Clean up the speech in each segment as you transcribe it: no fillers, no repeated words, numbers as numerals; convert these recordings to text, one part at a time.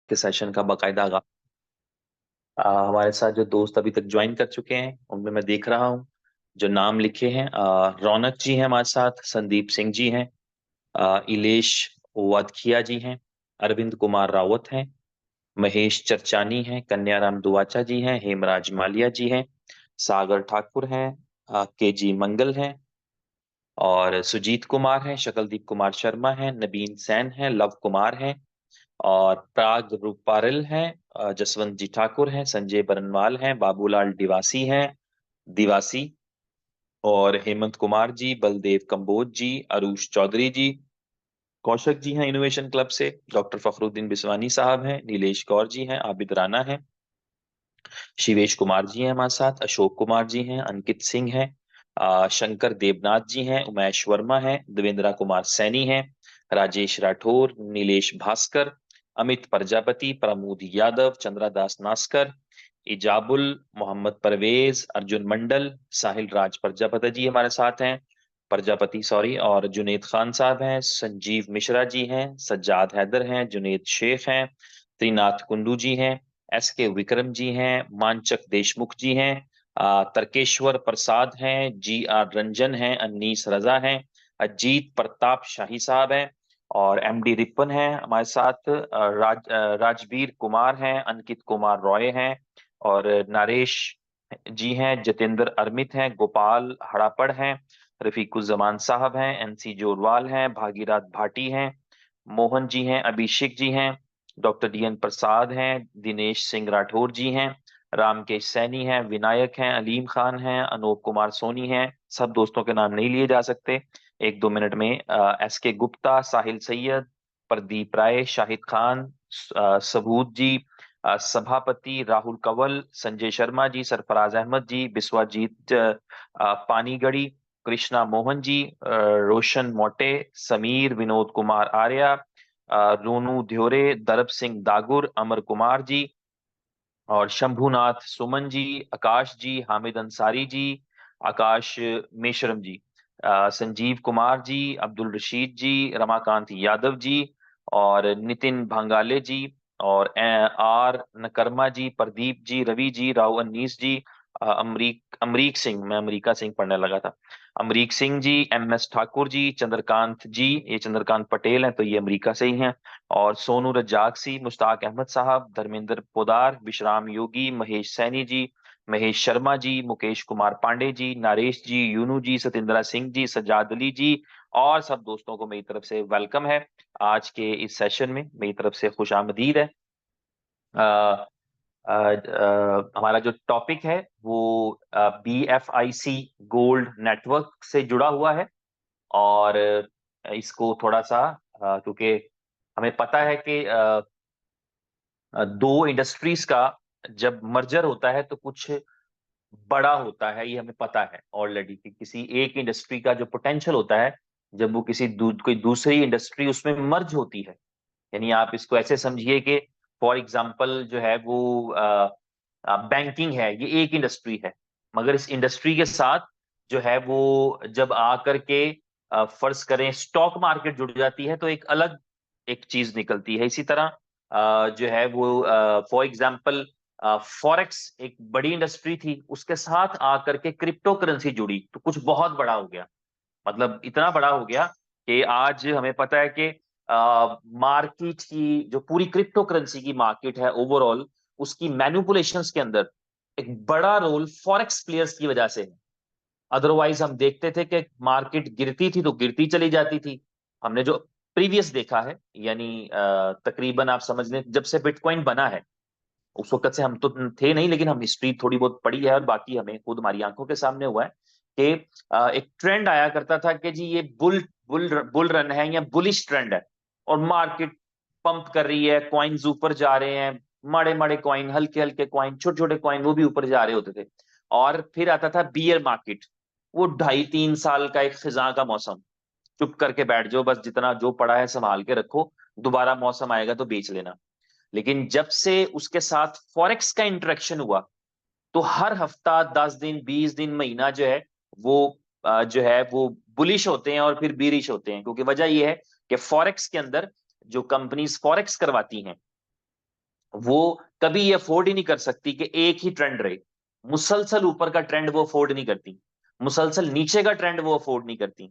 के सेशन का बाकायदा आगाज। हमारे साथ जो दोस्त अभी तक ज्वाइन कर चुके हैं उनमें मैं देख रहा हूँ जो नाम लिखे हैं। रौनक जी हैं हमारे साथ, संदीप सिंह जी हैं, इलेश वादखिया जी हैं, अरविंद कुमार रावत हैं, महेश चर्चानी हैं, कन्याराम दुआचा जी हैं, हेमराज मालिया जी हैं, सागर ठाकुर हैं, के जी मंगल हैं, और सुजीत कुमार हैं, शकलदीप कुमार शर्मा हैं, नबीन सैन हैं, लव कुमार हैं, और प्राग रूपारिल हैं, जसवंत जी ठाकुर हैं, संजय बरनवाल हैं, बाबूलाल दिवासी हैं, दिवासी, और हेमंत कुमार जी, बलदेव कंबोज जी, अरूष चौधरी जी, कौशक जी हैं इनोवेशन क्लब से, डॉक्टर फखरुद्दीन बिस्वानी साहब हैं, नीलेश कौर जी हैं, आबिद राना हैं, शिवेश कुमार जी हैं हमारे साथ, अशोक कुमार जी हैं, अंकित सिंह हैं, शंकर देवनाथ जी हैं, उमेश वर्मा हैं, देवेंद्रा कुमार सैनी हैं, राजेश राठौर, नीलेश भास्कर, अमित प्रजापति, प्रमोद यादव, चंद्रा दास नास्कर, इजाबुल, मोहम्मद परवेज, अर्जुन मंडल, साहिल राज प्रजापति जी हमारे साथ हैं, प्रजापति सॉरी, और जुनेद खान साहब हैं, संजीव मिश्रा जी हैं, सज्जाद हैदर हैं, जुनेद शेख हैं, त्रिनाथ कुंडू जी हैं, एस के विक्रम जी हैं, मानचक देशमुख जी हैं, तर्केश्वर प्रसाद हैं, जी आर रंजन हैं, अनीस रजा हैं, अजीत प्रताप शाही साहब हैं, और एमडी रिपन हैं हमारे साथ, राजवीर कुमार हैं, अंकित कुमार रॉय हैं, और नरेश जी हैं, जतेंद्र अरमित हैं, गोपाल हड़ापड़ हैं, रफीकुज्जमान साहब हैं, एनसी जोरवाल हैं, भागीरथ भाटी हैं, मोहन जी हैं, अभिषेक जी हैं, डॉक्टर डीएन प्रसाद हैं, दिनेश सिंह राठौर जी हैं, रामकेश सैनी हैं, विनायक हैं, अलीम खान हैं, अनूप कुमार सोनी हैं। सब दोस्तों के नाम नहीं लिए जा सकते, एक दो मिनट में। एस के गुप्ता, साहिल सैयद, प्रदीप राय, शाहिद खान, सबूत जी, सभापति राहुल कंवल, संजय शर्मा जी, सरफराज अहमद जी, बिस्वाजीत पानीगढ़ी, कृष्णा मोहन जी, रोशन मोटे, समीर विनोद कुमार आर्या, रोनू ध्योरे, दरब सिंह दागुर, अमर कुमार जी, और शंभुनाथ सुमन जी, आकाश जी, हामिद अंसारी जी, आकाश मेश्रम जी, संजीव कुमार जी, अब्दुल रशीद जी, रमाकांत यादव जी, और नितिन भंगाले जी, और आर नकरमा जी, प्रदीप जी, रवि जी, राव अनीस जी, अमरीक अमरीक सिंह, मैं अमरीका सिंह पढ़ने लगा था, अमरीक सिंह जी, एम एस ठाकुर जी, चंद्रकांत जी, ये चंद्रकांत पटेल हैं तो ये अमरीका से ही हैं, और सोनू रज्जाक सी, मुश्ताक अहमद साहब, धर्मेंद्र पोदार, विश्राम योगी, महेश सैनी जी, महेश शर्मा जी, मुकेश कुमार पांडे जी, नरेश जी, यूनू जी, सतेंद्रा सिंह जी, सज्जाद अली जी, और सब दोस्तों को मेरी तरफ से वेलकम है आज के इस सेशन में, मेरी तरफ से खुशामदीद है। हमारा जो टॉपिक है वो BFIC गोल्ड नेटवर्क से जुड़ा हुआ है, और इसको थोड़ा सा क्योंकि हमें पता है कि दो इंडस्ट्रीज का जब मर्जर होता है तो कुछ बड़ा होता है, ये हमें पता है ऑलरेडी कि किसी एक इंडस्ट्री का जो पोटेंशियल होता है जब वो कोई दूसरी इंडस्ट्री उसमें मर्ज होती है, यानी आप इसको ऐसे समझिए कि फॉर एग्जांपल जो है वो बैंकिंग है, ये एक इंडस्ट्री है, मगर इस इंडस्ट्री के साथ जो है वो जब आकर के फर्ज करें स्टॉक मार्केट जुड़ जाती है तो एक अलग एक चीज निकलती है। इसी तरह जो है वो फॉर एग्जांपल फॉरेक्स एक बड़ी इंडस्ट्री थी, उसके साथ आकर के क्रिप्टो करेंसी जुड़ी तो कुछ बहुत बड़ा हो गया, मतलब इतना बड़ा हो गया कि आज हमें पता है कि मार्केट की जो पूरी क्रिप्टो करेंसी की मार्केट है ओवरऑल, उसकी मैनिपुलेशंस के अंदर एक बड़ा रोल फॉरेक्स प्लेयर्स की वजह से है। अदरवाइज हम देखते थे कि मार्केट गिरती थी तो गिरती चली जाती थी। हमने जो प्रीवियस देखा है, यानी तकरीबन आप समझ लें जब से बिटकॉइन बना है, उस वक्त से हम तो थे नहीं, लेकिन हम हिस्ट्री थोड़ी बहुत पढ़ी है और बाकी हमें खुद हमारी आंखों के सामने हुआ है कि एक ट्रेंड आया करता था कि जी ये बुल बुल बुल रन है या बुलिश ट्रेंड है, और मार्केट पंप कर रही है, कॉइन्स ऊपर जा रहे हैं, माड़े माड़े कॉइन, हल्के हल्के कॉइन, छोटे छोटे कॉइन वो भी ऊपर जा रहे होते थे। और फिर आता था बियर मार्केट, वो 2.5-3 साल का एक खिजा का मौसम, चुप करके बैठ जाओ, बस जितना जो पड़ा है संभाल के रखो, दोबारा मौसम आएगा तो बेच लेना। लेकिन जब से उसके साथ फॉरेक्स का इंटरेक्शन हुआ तो हर हफ्ता 10 दिन 20 दिन महीना जो है वो जो है वो बुलिश होते हैं और फिर बीरिश होते हैं, क्योंकि वजह यह है कि फॉरेक्स के अंदर जो कंपनीज फॉरेक्स करवाती हैं वो कभी ये अफोर्ड ही नहीं कर सकती कि एक ही ट्रेंड रहे। मुसलसल ऊपर का ट्रेंड वो अफोर्ड नहीं करती, मुसलसल नीचे का ट्रेंड वो अफोर्ड नहीं करती,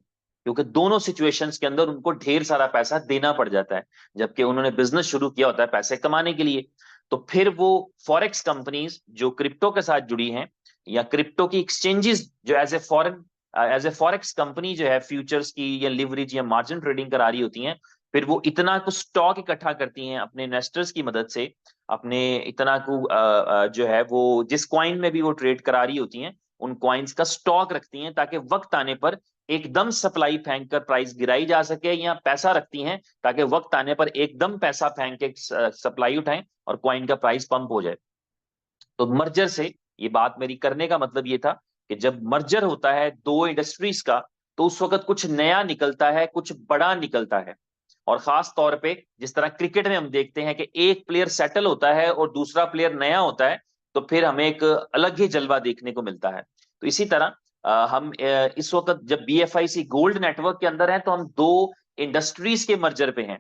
क्योंकि दोनों सिचुएशंस के अंदर उनको ढेर सारा पैसा देना पड़ जाता है, जबकि उन्होंने बिजनेस शुरू किया होता है पैसे कमाने के लिए। तो फिर वो फॉरेक्स कंपनीज जो क्रिप्टो के साथ जुड़ी हैं, या क्रिप्टो की एक्सचेंजेस जो एज ए फॉरेक्स कंपनी जो है फ्यूचर्स की या लिवरेज या मार्जिन ट्रेडिंग करा रही होती हैं, फिर वो इतना कुछ स्टॉक इकट्ठा करती हैं अपने इन्वेस्टर्स की मदद से, अपने इतना को जो है वो जिस कॉइन में भी वो ट्रेड करा रही होती हैं, उन कॉइन्स का स्टॉक रखती हैं, ताकि वक्त आने पर एकदम सप्लाई फेंक कर प्राइस गिराई जा सके, या पैसा रखती हैं ताकि वक्त आने पर एकदम पैसा फेंक के सप्लाई उठाएं और कॉइन का प्राइस पंप हो जाए। तो मर्जर से ये बात मेरी करने का मतलब ये था कि जब मर्जर होता है दो इंडस्ट्रीज का, तो उस वक्त कुछ नया निकलता है, कुछ बड़ा निकलता है। और खास तौर पे जिस तरह क्रिकेट में हम देखते हैं कि एक प्लेयर सेटल होता है और दूसरा प्लेयर नया होता है, तो फिर हमें एक अलग ही जलवा देखने को मिलता है। तो इसी तरह हम इस वक्त जब बीएफआईसी गोल्ड नेटवर्क के अंदर है, तो हम दो इंडस्ट्रीज के मर्जर पे हैं।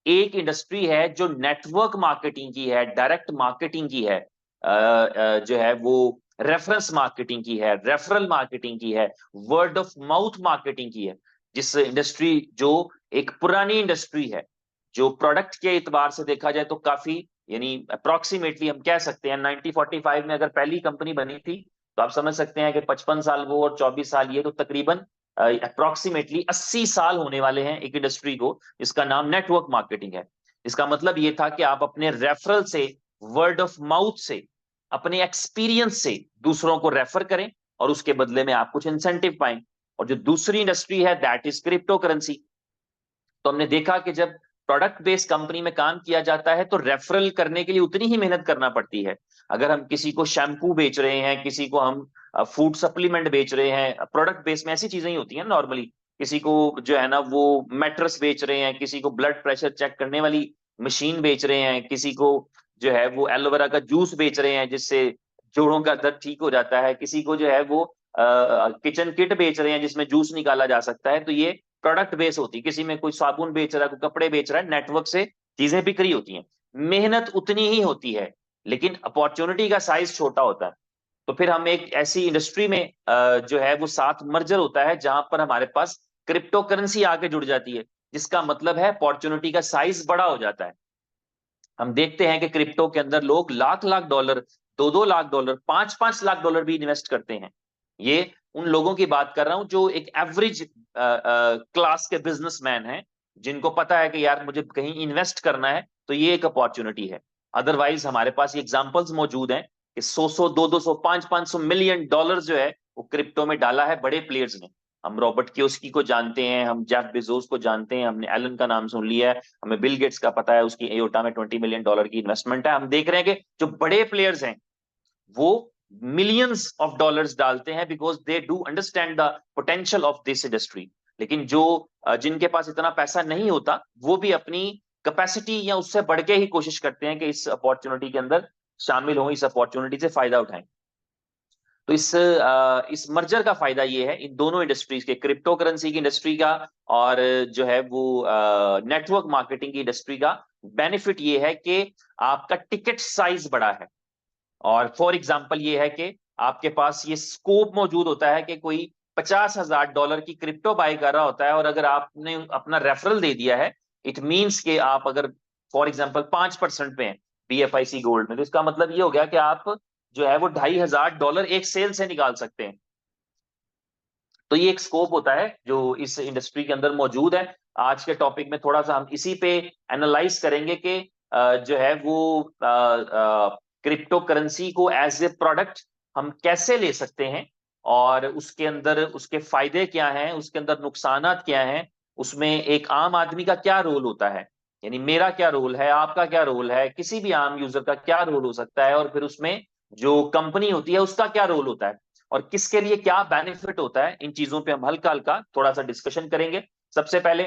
एक इंडस्ट्री है जो नेटवर्क मार्केटिंग की है, डायरेक्ट मार्केटिंग की है, जो है वो रेफरेंस मार्केटिंग की है, रेफरल मार्केटिंग की है, वर्ड ऑफ माउथ मार्केटिंग की है। जिस इंडस्ट्री जो एक पुरानी इंडस्ट्री है, जो प्रोडक्ट के एतबार से देखा जाए तो काफी, यानी अप्रोक्सीमेटली हम कह सकते हैं 1945 में अगर पहली कंपनी बनी थी, तो आप समझ सकते हैं कि 55 साल वो और 24 साल ये, तो तकरीबन अप्रोक्सीमेटली 80 साल होने वाले हैं एक इंडस्ट्री को, जिसका नाम नेटवर्क मार्केटिंग है। इसका मतलब ये था कि आप अपने रेफरल से, वर्ड ऑफ माउथ से, अपने एक्सपीरियंस से दूसरों को रेफर करें और उसके बदले में आप कुछ इंसेंटिव पाएं। और जो दूसरी इंडस्ट्री है दैट इज क्रिप्टो करेंसी। तो हमने देखा कि जब प्रोडक्ट बेस्ड कंपनी में काम किया जाता है, तो रेफरल करने के लिए उतनी ही मेहनत करना पड़ती है। अगर हम किसी को शैम्पू बेच रहे हैं, किसी को हम फूड सप्लीमेंट बेच रहे हैं, प्रोडक्ट बेस्ड में ऐसी चीजें ही होती हैं नॉर्मली। किसी को जो है ना वो मैट्रेस बेच रहे हैं, किसी को ब्लड प्रेशर चेक करने वाली मशीन बेच रहे हैं, किसी को जो है वो एलोवेरा का जूस बेच रहे हैं जिससे जोड़ों का दर्द ठीक हो जाता है, किसी को जो है वो किचन किट बेच रहे हैं जिसमें जूस निकाला जा सकता है। तो ये प्रोडक्ट बेस होती है। किसी में कोई साबुन बेच रहा है, कोई कपड़े बेच रहा है, नेटवर्क से चीजें बिक्री होती हैं। मेहनत उतनी ही होती है, लेकिन अपॉर्चुनिटी का साइज छोटा होता है। तो फिर हम एक ऐसी इंडस्ट्री में जो है वो साथ मर्जर होता है जहां पर हमारे पास क्रिप्टो करेंसी आके जुड़ जाती है, जिसका मतलब है अपॉर्चुनिटी का साइज बड़ा हो जाता है। हम देखते हैं कि क्रिप्टो के अंदर लोग lakh lakh dollar, 2-2 lakh dollar, 5-5 lakh dollar भी इन्वेस्ट करते हैं। ये उन लोगों की बात कर रहा हूं जो एक एवरेज क्लास के बिजनेसमैन हैं, जिनको पता है कि यार मुझे कहीं इन्वेस्ट करना है, तो ये एक अपॉर्चुनिटी है। अदरवाइज हमारे पास एग्जांपल्स मौजूद हैं कि 100-100, 200-200, 500-500 मिलियन डॉलर जो है वो क्रिप्टो में डाला है बड़े प्लेयर्स ने। हम रॉबर्ट कियोस्की को जानते हैं, हम जेफ बेजोस को जानते हैं, हमने एलन का नाम सुन लिया है, हमें बिल गेट्स का पता है, उसकी एयोटा में $20 मिलियन की इन्वेस्टमेंट है। हम देख रहे हैं कि जो बड़े प्लेयर्स हैं वो मिलियंस ऑफ डॉलर्स डालते हैं, because they do understand the potential of this industry. लेकिन जो जिनके पास इतना पैसा नहीं होता, वो भी अपनी कैपेसिटी या उससे बढ़ के ही कोशिश करते हैं कि इस अपॉर्चुनिटी के अंदर शामिल हो, इस अपॉर्चुनिटी से फायदा उठाएं। तो इस मर्जर का फायदा ये है इन दोनों इंडस्ट्रीज के, क्रिप्टो करेंसी की इंडस्ट्री का और जो है वो नेटवर्क मार्केटिंग की इंडस्ट्री का, बेनिफिट ये है कि आपका टिकट साइज बड़ा है। और फॉर एग्जाम्पल ये है कि आपके पास ये स्कोप मौजूद होता है कि कोई $50,000 की क्रिप्टो बाय कर रहा होता है, और अगर आपने अपना रेफरल दे दिया है, इट मींस कि आप अगर फॉर एग्जाम्पल 5% पे हैं बीएफआईसी गोल्ड में, तो इसका मतलब ये हो गया कि आप जो है वो $2,500 एक सेल से निकाल सकते हैं। तो ये एक स्कोप होता है जो इस इंडस्ट्री के अंदर मौजूद है। आज के टॉपिक में थोड़ा सा हम इसी पे एनालाइज करेंगे कि जो है वो क्रिप्टो करेंसी को एज ए प्रोडक्ट हम कैसे ले सकते हैं, और उसके अंदर उसके फायदे क्या हैं, उसके अंदर नुकसानात क्या हैं, उसमें एक आम आदमी का क्या रोल होता है, यानी मेरा क्या रोल है, आपका क्या रोल है, किसी भी आम यूजर का क्या रोल हो सकता है, और फिर उसमें जो कंपनी होती है उसका क्या रोल होता है, और किसके लिए क्या बेनिफिट होता है। इन चीजों पे हम हल्का हल्का थोड़ा सा डिस्कशन करेंगे। सबसे पहले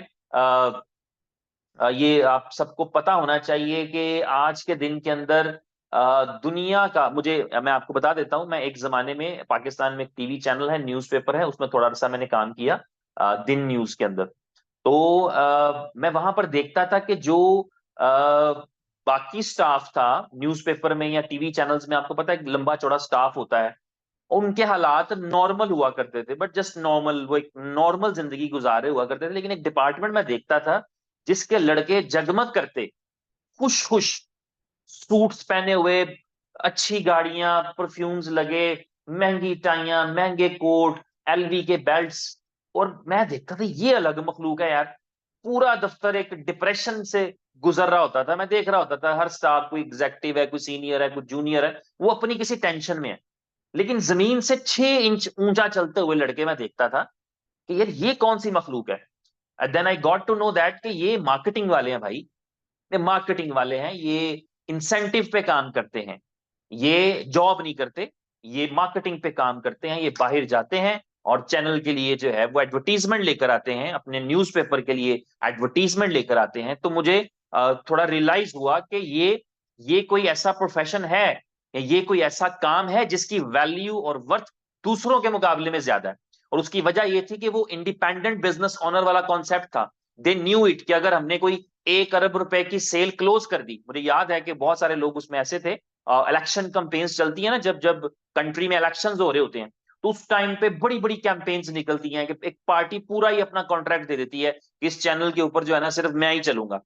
ये आप सबको पता होना चाहिए कि आज के दिन के अंदर दुनिया का, मैं आपको बता देता हूं, मैं एक जमाने में पाकिस्तान में एक टीवी चैनल है, न्यूज़पेपर है, उसमें थोड़ा सा मैंने काम किया दिन न्यूज के अंदर। तो मैं वहां पर देखता था कि जो बाकी स्टाफ था न्यूज़पेपर में या टीवी चैनल्स में, आपको पता है लंबा चौड़ा स्टाफ होता है, उनके हालात नॉर्मल हुआ करते थे, बट जस्ट नॉर्मल, वो एक नॉर्मल जिंदगी गुजारे हुआ करते थे। लेकिन एक डिपार्टमेंट में देखता था जिसके लड़के जगमग करते, खुश खुश, सूट्स पहने हुए, अच्छी गाड़ियां, परफ्यूम्स लगे, महंगी टाइयां, महंगे कोट, एलवी के बेल्ट्स। और मैं देखता था ये अलग मखलूक है यार। पूरा दफ्तर एक डिप्रेशन से गुजर रहा होता था, मैं देख रहा होता था हर स्टाफ, कोई एग्जेक्टिव है, कोई सीनियर है, कोई जूनियर है, वो अपनी किसी टेंशन में है। लेकिन जमीन से 6 इंच ऊंचा चलते हुए लड़के मैं देखता था कि यार ये कौन सी मखलूक है। Then I got to know that कि ये मार्केटिंग वाले हैं भाई। ये मार्केटिंग वाले हैं, ये इंसेंटिव पे काम करते हैं, ये जॉब नहीं करते, ये मार्केटिंग पे काम करते हैं। ये बाहर जाते हैं और चैनल के लिए जो है वो एडवर्टीजमेंट लेकर आते हैं, अपने न्यूज़पेपर के लिए एडवर्टीजमेंट लेकर आते हैं। तो मुझे थोड़ा रियलाइज हुआ कि ये कोई ऐसा प्रोफेशन है, या ये कोई ऐसा काम है जिसकी वैल्यू और वर्थ दूसरों के मुकाबले में ज्यादा है। और उसकी वजह ये थी कि वो इंडिपेंडेंट बिजनेस ओनर वाला कॉन्सेप्ट था। दे न्यू इट कि अगर हमने कोई 1 अरब रुपए की सेल क्लोज कर दी, मुझे याद है कि बहुत सारे लोग उसमें ऐसे थे, इलेक्शन कैंपेन्स चलती है ना, जब जब कंट्री में इलेक्शंस हो रहे होते हैं, तो उस टाइम पे बड़ी बड़ी कैंपेन्स निकलती हैं कि एक पार्टी पूरा ही अपना कॉन्ट्रैक्ट दे देती है कि इस चैनल के ऊपर जो है ना सिर्फ मैं ही चलूंगा,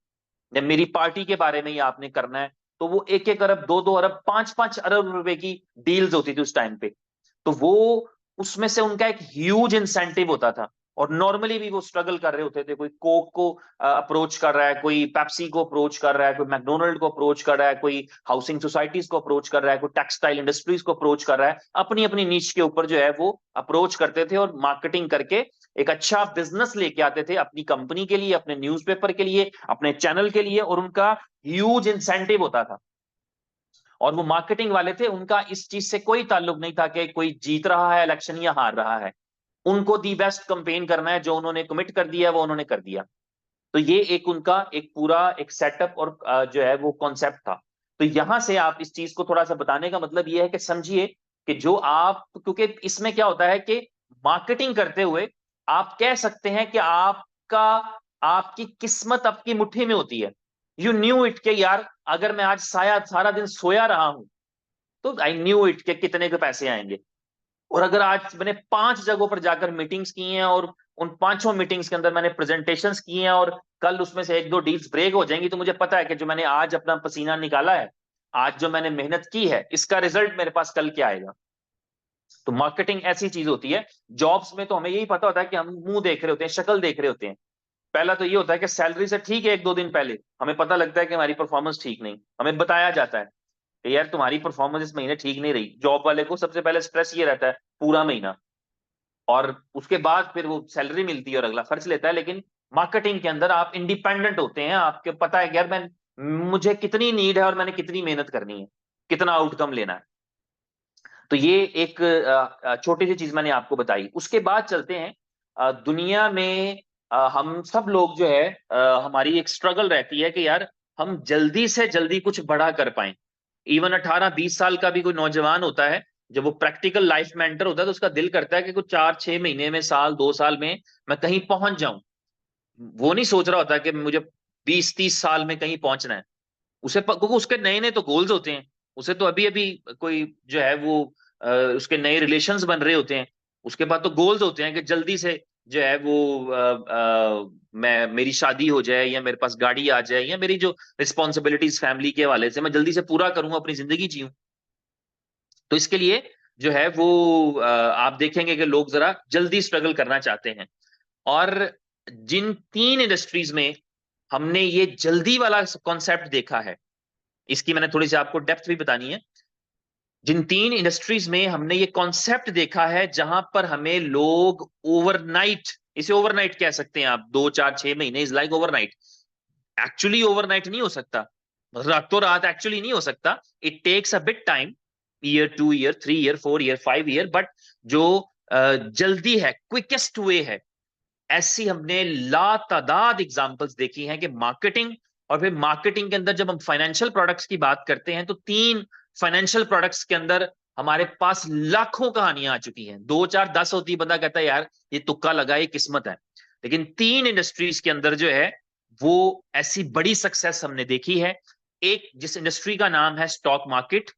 या मेरी पार्टी के बारे में ही आपने करना है। तो वो 1 1 अरब, 2 2 अरब, 5 5 अरब रुपए की डील्स होती थी उस टाइम पे। तो वो, उसमें से उनका एक ह्यूज इंसेंटिव होता था। और नॉर्मली भी वो स्ट्रगल कर रहे होते थे, कोई कोक को अप्रोच कर रहा है, कोई पेप्सी को अप्रोच कर रहा है, कोई मैकडोनल्ड को अप्रोच कर रहा है, कोई हाउसिंग सोसाइटीज को अप्रोच कर रहा है, कोई टेक्सटाइल इंडस्ट्रीज को अप्रोच कर रहा है। अपनी अपनी नीच के ऊपर जो है वो अप्रोच करते थे और मार्केटिंग करके एक अच्छा बिजनेस लेके आते थे अपनी कंपनी के लिए, अपने न्यूज़पेपर के लिए, अपने चैनल के लिए। और उनका ह्यूज इंसेंटिव होता था। और वो मार्केटिंग वाले थे, उनका इस चीज से कोई ताल्लुक नहीं था कि कोई जीत रहा है इलेक्शन या हार रहा है। उनको दी बेस्ट कंपेन करना है, जो उन्होंने कमिट कर दिया वो उन्होंने कर दिया। तो ये एक उनका एक पूरा एक सेटअप और जो है वो कॉन्सेप्ट था। तो यहां से आप इस चीज को थोड़ा सा बताने का मतलब ये है कि समझिए कि जो आप, क्योंकि इसमें क्या होता है कि मार्केटिंग करते हुए आप कह सकते हैं कि आपका, आपकी किस्मत आपकी मुट्ठी में होती है। यू न्यू इट के यार, अगर मैं आज साया सारा दिन सोया रहा हूं, तो आई न्यू इट के कितने के पैसे आएंगे। और अगर आज मैंने 5 जगहों पर जाकर मीटिंग्स की हैं और उन पांचों मीटिंग्स के अंदर मैंने प्रेजेंटेशंस की हैं और कल उसमें से 1 2 डील्स ब्रेक हो जाएंगी, तो मुझे पता है कि जो मैंने आज अपना पसीना निकाला है, आज जो मैंने मेहनत की है, इसका रिजल्ट मेरे पास कल क्या आएगा। तो मार्केटिंग ऐसी चीज होती है। जॉब्स में तो हमें यही पता होता है कि हम मुंह देख रहे होते हैं, शक्ल देख रहे होते हैं। पहला तो ये होता है कि सैलरी से ठीक है 1 2 दिन पहले हमें पता लगता है कि हमारी परफॉर्मेंस ठीक नहीं, हमें बताया जाता है कि यार तुम्हारी परफॉर्मेंस इस महीने ठीक नहीं रही। जॉब वाले को सबसे पहले स्ट्रेस ये रहता है पूरा महीना, और उसके बाद फिर वो सैलरी मिलती है और अगला खर्च लेता है। लेकिन मार्केटिंग के अंदर आप इंडिपेंडेंट होते हैं, आपके पता है कि यार मैं, मुझे कितनी नीड है और मैंने कितनी मेहनत करनी है, कितना आउटकम लेना है। तो ये एक छोटी सी चीज मैंने आपको बताई। उसके बाद चलते हैं दुनिया में, हम सब लोग जो है, हमारी एक स्ट्रगल रहती है कि यार हम जल्दी से जल्दी कुछ बड़ा कर पाए। इवन 18 20 साल का भी कोई नौजवान होता है, जब वो प्रैक्टिकल लाइफ में एंटर होता है, तो उसका दिल करता है कि कुछ 4 6 महीने में, साल 2 साल में मैं कहीं पहुंच जाऊं। वो नहीं सोच रहा होता कि मुझे 20 30 साल में कहीं पहुंचना है। क्योंकि उसके नए नए तो गोल्स होते हैं। उसे तो अभी अभी कोई जो है वो उसके नए रिलेशंस बन रहे होते हैं। उसके बाद तो गोल्स होते हैं कि जल्दी से जो है वो मैं, मेरी शादी हो जाए, या मेरे पास गाड़ी आ जाए, या मेरी जो रिस्पॉन्सिबिलिटीज फैमिली के हवाले से मैं जल्दी से पूरा करूं, अपनी जिंदगी जीऊं। तो इसके लिए जो है वो आप देखेंगे कि लोग जरा जल्दी स्ट्रगल करना चाहते हैं। और जिन 3 इंडस्ट्रीज में हमने ये जल्दी वाला कॉन्सेप्ट देखा है, इसकी मैंने थोड़ी सी आपको डेप्थ भी बतानी है। जिन 3 इंडस्ट्रीज में हमने ये कॉन्सेप्ट देखा है, जहां पर हमें लोग ओवरनाइट, इसे ओवरनाइट कह सकते हैं आप, 2 4 6 महीने is like overnight. Actually overnight नहीं हो सकता, रातों रात एक्चुअली नहीं हो सकता। It takes a bit time, year 2 year 3 year 4 year 5 year, but जो जल्दी है, क्विकेस्ट वे है, ऐसी हमने लातादाद एग्जांपल्स देखी हैं कि मार्केटिंग। और फिर मार्केटिंग के अंदर जब हम फाइनेंशियल प्रोडक्ट्स की बात करते हैं, तो 3 फाइनेंशियल प्रोडक्ट्स के अंदर हमारे पास लाखों कहानियां आ चुकी हैं। 2 4 10 होती, बंदा कहता है यार ये तुक्का लगा, ये किस्मत है। लेकिन 3 इंडस्ट्रीज के अंदर जो है वो ऐसी बड़ी सक्सेस हमने देखी है। एक जिस इंडस्ट्री का नाम है स्टॉक मार्केट,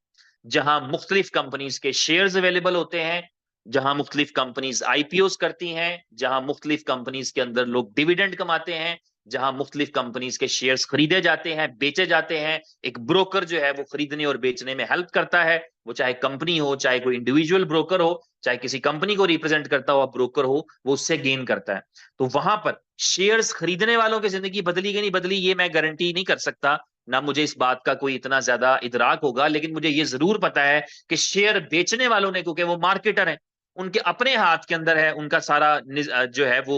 जहां मुख्तलिफ कंपनीज के शेयर्स अवेलेबल होते हैं, जहां मुख्तलिफ कंपनीज आईपीओस करती हैं, जहां मुख्तलिफ कंपनीज के अंदर लोग डिविडेंड कमाते हैं, जहां मुख्तलिफ कंपनीज के शेयर्स खरीदे जाते हैं, बेचे जाते हैं। एक ब्रोकर जो है वो खरीदने और बेचने में हेल्प करता है, वो चाहे कंपनी हो, चाहे कोई इंडिविजुअल ब्रोकर हो, चाहे किसी कंपनी को रिप्रेजेंट करता हुआ ब्रोकर हो, वो उससे गेन करता है। तो वहां पर शेयर्स खरीदने वालों की जिंदगी बदली कि नहीं बदली, ये मैं गारंटी नहीं कर सकता, ना मुझे इस बात का कोई इतना ज्यादा इदराक होगा, लेकिन मुझे ये जरूर पता है कि शेयर बेचने वालों ने, क्योंकि वो मार्केटर हैं, उनके अपने हाथ के अंदर है उनका सारा जो है वो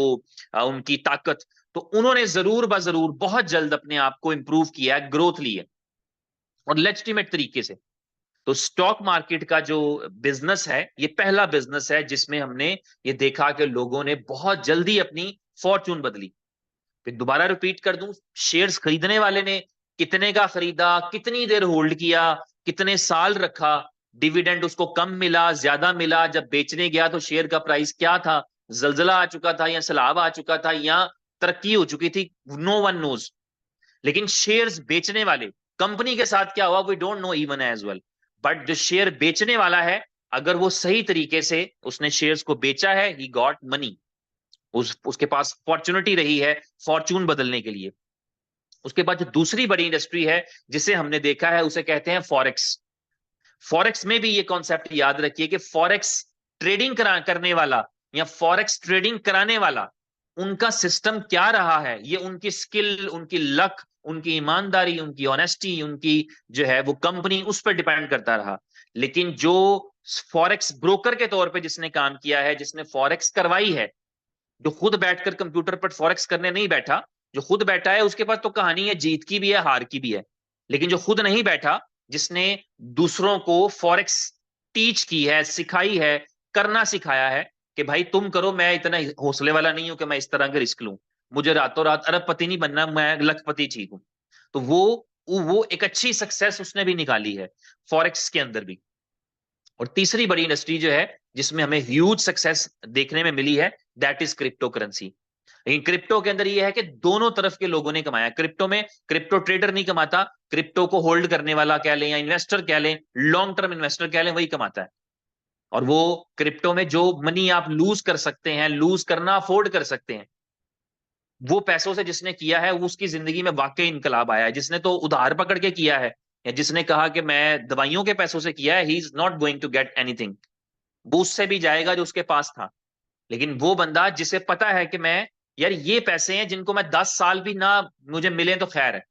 उनकी ताकत। तो उन्होंने जरूर जरूर बहुत जल्द अपने आप को इंप्रूव किया है, ग्रोथ ली है, और लेजिटिमेट तरीके से। तो स्टॉक मार्केट का जो बिजनेस है, ये पहला बिजनेस है जिसमें हमने ये देखा कि लोगों ने बहुत जल्दी अपनी फॉर्चून बदली। फिर दोबारा रिपीट कर दूं, शेयर्स खरीदने वाले ने कितने का खरीदा, कितनी देर होल्ड किया, कितने साल रखा, डिविडेंड उसको कम मिला, ज्यादा मिला, जब बेचने गया तो शेयर का प्राइस क्या था, जलजला आ चुका था या सैलाब आ चुका था या तरक्की हो चुकी थी, नो वन नोज। लेकिन शेयर्स बेचने वाले, कंपनी के साथ क्या हुआ we don't know even as well, but जो शेयर बेचने वाला है, अगर वो सही तरीके से उसने शेयर्स को बेचा है, ही गॉट मनी, उसके पास फॉर्चुनिटी रही है फॉर्चून बदलने के लिए। उसके बाद जो दूसरी बड़ी इंडस्ट्री है जिसे हमने देखा है, उसे कहते हैं फॉरेक्स। फॉरेक्स में भी ये कॉन्सेप्ट याद रखिए कि फॉरेक्स ट्रेडिंग करने वाला या फॉरेक्स ट्रेडिंग कराने वाला, उनका सिस्टम क्या रहा है, ये उनकी स्किल, उनकी लक, उनकी ईमानदारी, उनकी ऑनेस्टी, उनकी जो है वो कंपनी, उस पर डिपेंड करता रहा। लेकिन जो फॉरेक्स ब्रोकर के तौर पे जिसने काम किया है, जिसने फॉरेक्स करवाई है, जो खुद बैठकर कंप्यूटर पर फॉरेक्स करने नहीं बैठा, जो खुद बैठा है उसके पास तो कहानी है जीत की भी है हार की भी है। लेकिन जो खुद नहीं बैठा, जिसने दूसरों को फॉरेक्स टीच की है, सिखाई है, करना सिखाया है कि भाई तुम करो, मैं इतना हौसले वाला नहीं हूं कि मैं इस तरह के रिस्क लूं, मुझे रातों रात अरबपति नहीं बनना, मैं लखपति ठीक हूं। तो वो एक अच्छी सक्सेस उसने भी निकाली है फॉरेक्स के अंदर भी। और तीसरी बड़ी इंडस्ट्री जो है जिसमें हमें ह्यूज सक्सेस देखने में मिली है, दैट इज क्रिप्टो करेंसी। लेकिन क्रिप्टो के अंदर ये है कि दोनों तरफ के लोगों ने कमाया। क्रिप्टो में क्रिप्टो ट्रेडर नहीं कमाता, क्रिप्टो को होल्ड करने वाला कह लें या इन्वेस्टर कह लें, लॉन्ग टर्म इन्वेस्टर कह लें, वही कमाता है। और वो क्रिप्टो में जो मनी आप लूज कर सकते हैं, लूज करना अफोर्ड कर सकते हैं, वो पैसों से जिसने किया है, वो उसकी जिंदगी में वाकई इनकलाब आया है। जिसने तो उधार पकड़ के किया है, या जिसने कहा कि मैं दवाइयों के पैसों से किया है, he is not going to get anything, वो उससे भी जाएगा जो उसके पास था। लेकिन वो बंदा जिसे पता है कि मैं, यार ये पैसे हैं जिनको मैं 10 साल भी ना मुझे मिले तो खैर है।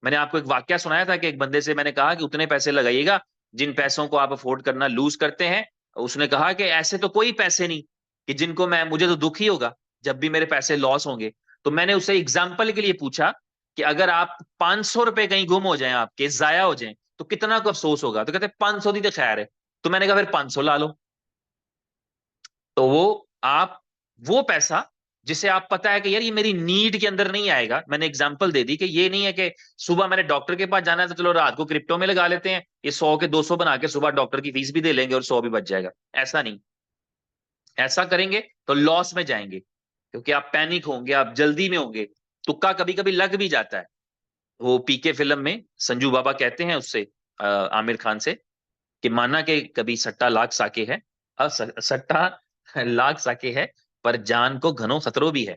मैंने आपको एक वाक्य सुनाया था कि एक बंदे से मैंने कहा कि उतने पैसे लगाइएगा जिन पैसों को आप अफोर्ड करना लूज करते हैं। उसने कहा कि ऐसे तो कोई पैसे नहीं कि जिनको मैं, मुझे तो दुख ही होगा जब भी मेरे पैसे लॉस होंगे। तो मैंने उसे एग्जाम्पल के लिए पूछा कि अगर आप 500 रुपए कहीं गुम हो जाएं, आपके जाया हो जाएं, तो कितना को अफसोस होगा? तो कहते 500 दी तो खैर है। तो मैंने कहा फिर 500 ला लो। तो वो पैसा जिसे आप पता है कि यार ये मेरी नीड के अंदर नहीं आएगा, मैंने एग्जांपल दे दी कि ये नहीं है कि सुबह मैंने डॉक्टर के पास जाना है तो चलो रात को क्रिप्टो में लगा लेते हैं, ये 100 के 200 बना के सुबह डॉक्टर की फीस भी दे लेंगे और 100 भी बच जाएगा। ऐसा नहीं, ऐसा करेंगे तो लॉस में जाएंगे, क्योंकि आप पैनिक होंगे, आप जल्दी में होंगे, तुक्का कभी कभी लग भी जाता है। वो पीके फिल्म में संजू बाबा कहते हैं उससे, आमिर खान से, कि माना कि कभी सट्टा लाख साके है, सट्टा लाख साके है, पर जान को घनों खतरो भी है।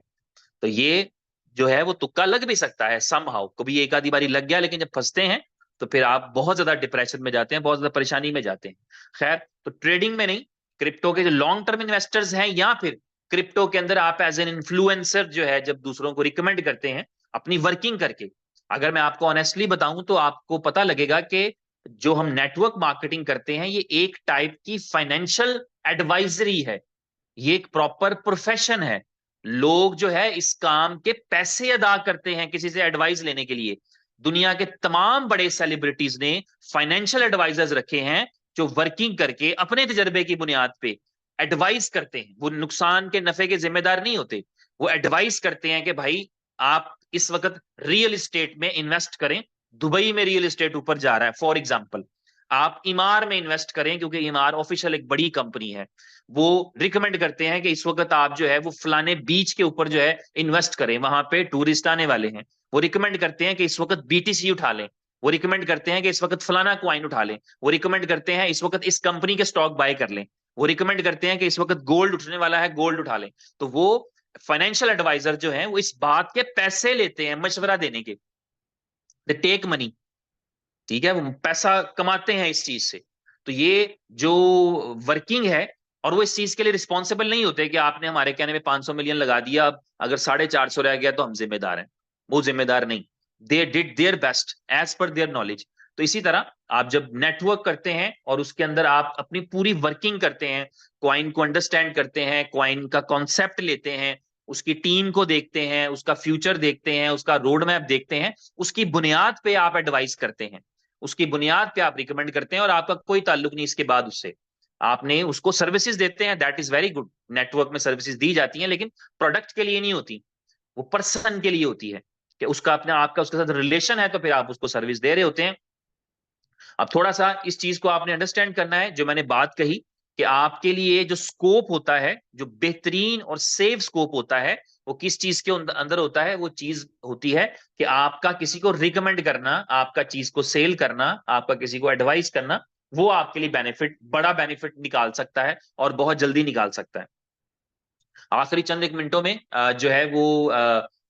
तो ये जो है वो तुक्का लग भी सकता है समहाउ, कभी एक आधी बारी लग गया, लेकिन जब फंसते हैं तो फिर आप बहुत ज्यादा डिप्रेशन में जाते हैं, बहुत ज्यादा परेशानी में जाते हैं। खैर, तो ट्रेडिंग में नहीं, क्रिप्टो के जो लॉन्ग टर्म इन्वेस्टर्स हैं, या फिर क्रिप्टो के अंदर आप एज एन इन्फ्लुएंसर जो है, जब दूसरों को रिकमेंड करते हैं अपनी वर्किंग करके, अगर मैं आपको ऑनेस्टली बताऊं तो आपको पता लगेगा कि जो हम नेटवर्क मार्केटिंग करते हैं, ये एक टाइप की फाइनेंशियल एडवाइजरी है, ये एक प्रॉपर प्रोफेशन है। लोग जो है इस काम के पैसे अदा करते हैं किसी से एडवाइस लेने के लिए। दुनिया के तमाम बड़े सेलिब्रिटीज ने फाइनेंशियल एडवाइजर्स रखे हैं, जो वर्किंग करके अपने तजर्बे की बुनियाद पे एडवाइस करते हैं। वो नुकसान के नफे के जिम्मेदार नहीं होते, वो एडवाइस करते हैं कि भाई आप इस वक्त रियल एस्टेट में इन्वेस्ट करें, दुबई में रियल एस्टेट ऊपर जा रहा है फॉर एग्जाम्पल, आप इमार में इन्वेस्ट करें, क्योंकि इमार ऑफिशियल एक बड़ी कंपनी है। वो रिकमेंड करते हैं कि इस वक्त आप जो है वो फलाने बीच के ऊपर जो है इन्वेस्ट करें, वहां पे टूरिस्ट आने वाले हैं। वो रिकमेंड करते हैं कि इस वक्त बीटीसी उठा लें, वो रिकमेंड करते हैं कि इस वक्त फलाना क्वाइन उठा लें, वो रिकमेंड करते हैं इस वक्त इस कंपनी के स्टॉक बाय कर लें, वो रिकमेंड करते हैं कि इस वक्त गोल्ड उठने वाला है, गोल्ड उठा लें। तो वो फाइनेंशियल एडवाइजर जो है वो इस बात के पैसे लेते हैं मशवरा देने के, दे टेक मनी, ठीक है, वो पैसा कमाते हैं इस चीज से। तो ये जो वर्किंग है, और वो इस चीज के लिए रिस्पॉन्सिबल नहीं होते कि आपने हमारे कहने में 500 मिलियन लगा दिया, अब अगर 450 रह गया तो हम जिम्मेदार हैं। वो जिम्मेदार नहीं, they did their best as per their knowledge. तो इसी तरह आप जब नेटवर्क करते हैं और उसके अंदर आप अपनी पूरी वर्किंग करते हैं, क्वाइन को अंडरस्टैंड करते हैं, क्वाइन का कॉन्सेप्ट लेते हैं, उसकी टीम को देखते हैं, उसका फ्यूचर देखते हैं, उसका रोड मैप देखते हैं, उसकी बुनियाद पे आप एडवाइस करते हैं, उसकी बुनियाद पे आप रिकमेंड करते हैं, और आपका कोई ताल्लुक नहीं इसके बाद उससे, आपने उसको सर्विसेज देते हैं, that is very good. Network में सर्विसेज दी जाती हैं लेकिन प्रोडक्ट के लिए नहीं होती, वो पर्सन के लिए होती है, कि उसका अपने आपका उसके साथ रिलेशन है तो फिर आप उसको सर्विस दे रहे होते हैं। अब थोड़ा सा इस चीज को आपने अंडरस्टैंड करना है, जो मैंने बात कही कि आपके लिए जो स्कोप होता है, जो बेहतरीन और सेफ स्कोप होता है, वो किस चीज के अंदर होता है? वो चीज होती है कि आपका किसी को रिकमेंड करना, आपका चीज को सेल करना, आपका किसी को एडवाइस करना, वो आपके लिए बेनिफिट, बड़ा बेनिफिट निकाल सकता है और बहुत जल्दी निकाल सकता है। आखिरी चंद एक मिनटों में जो है वो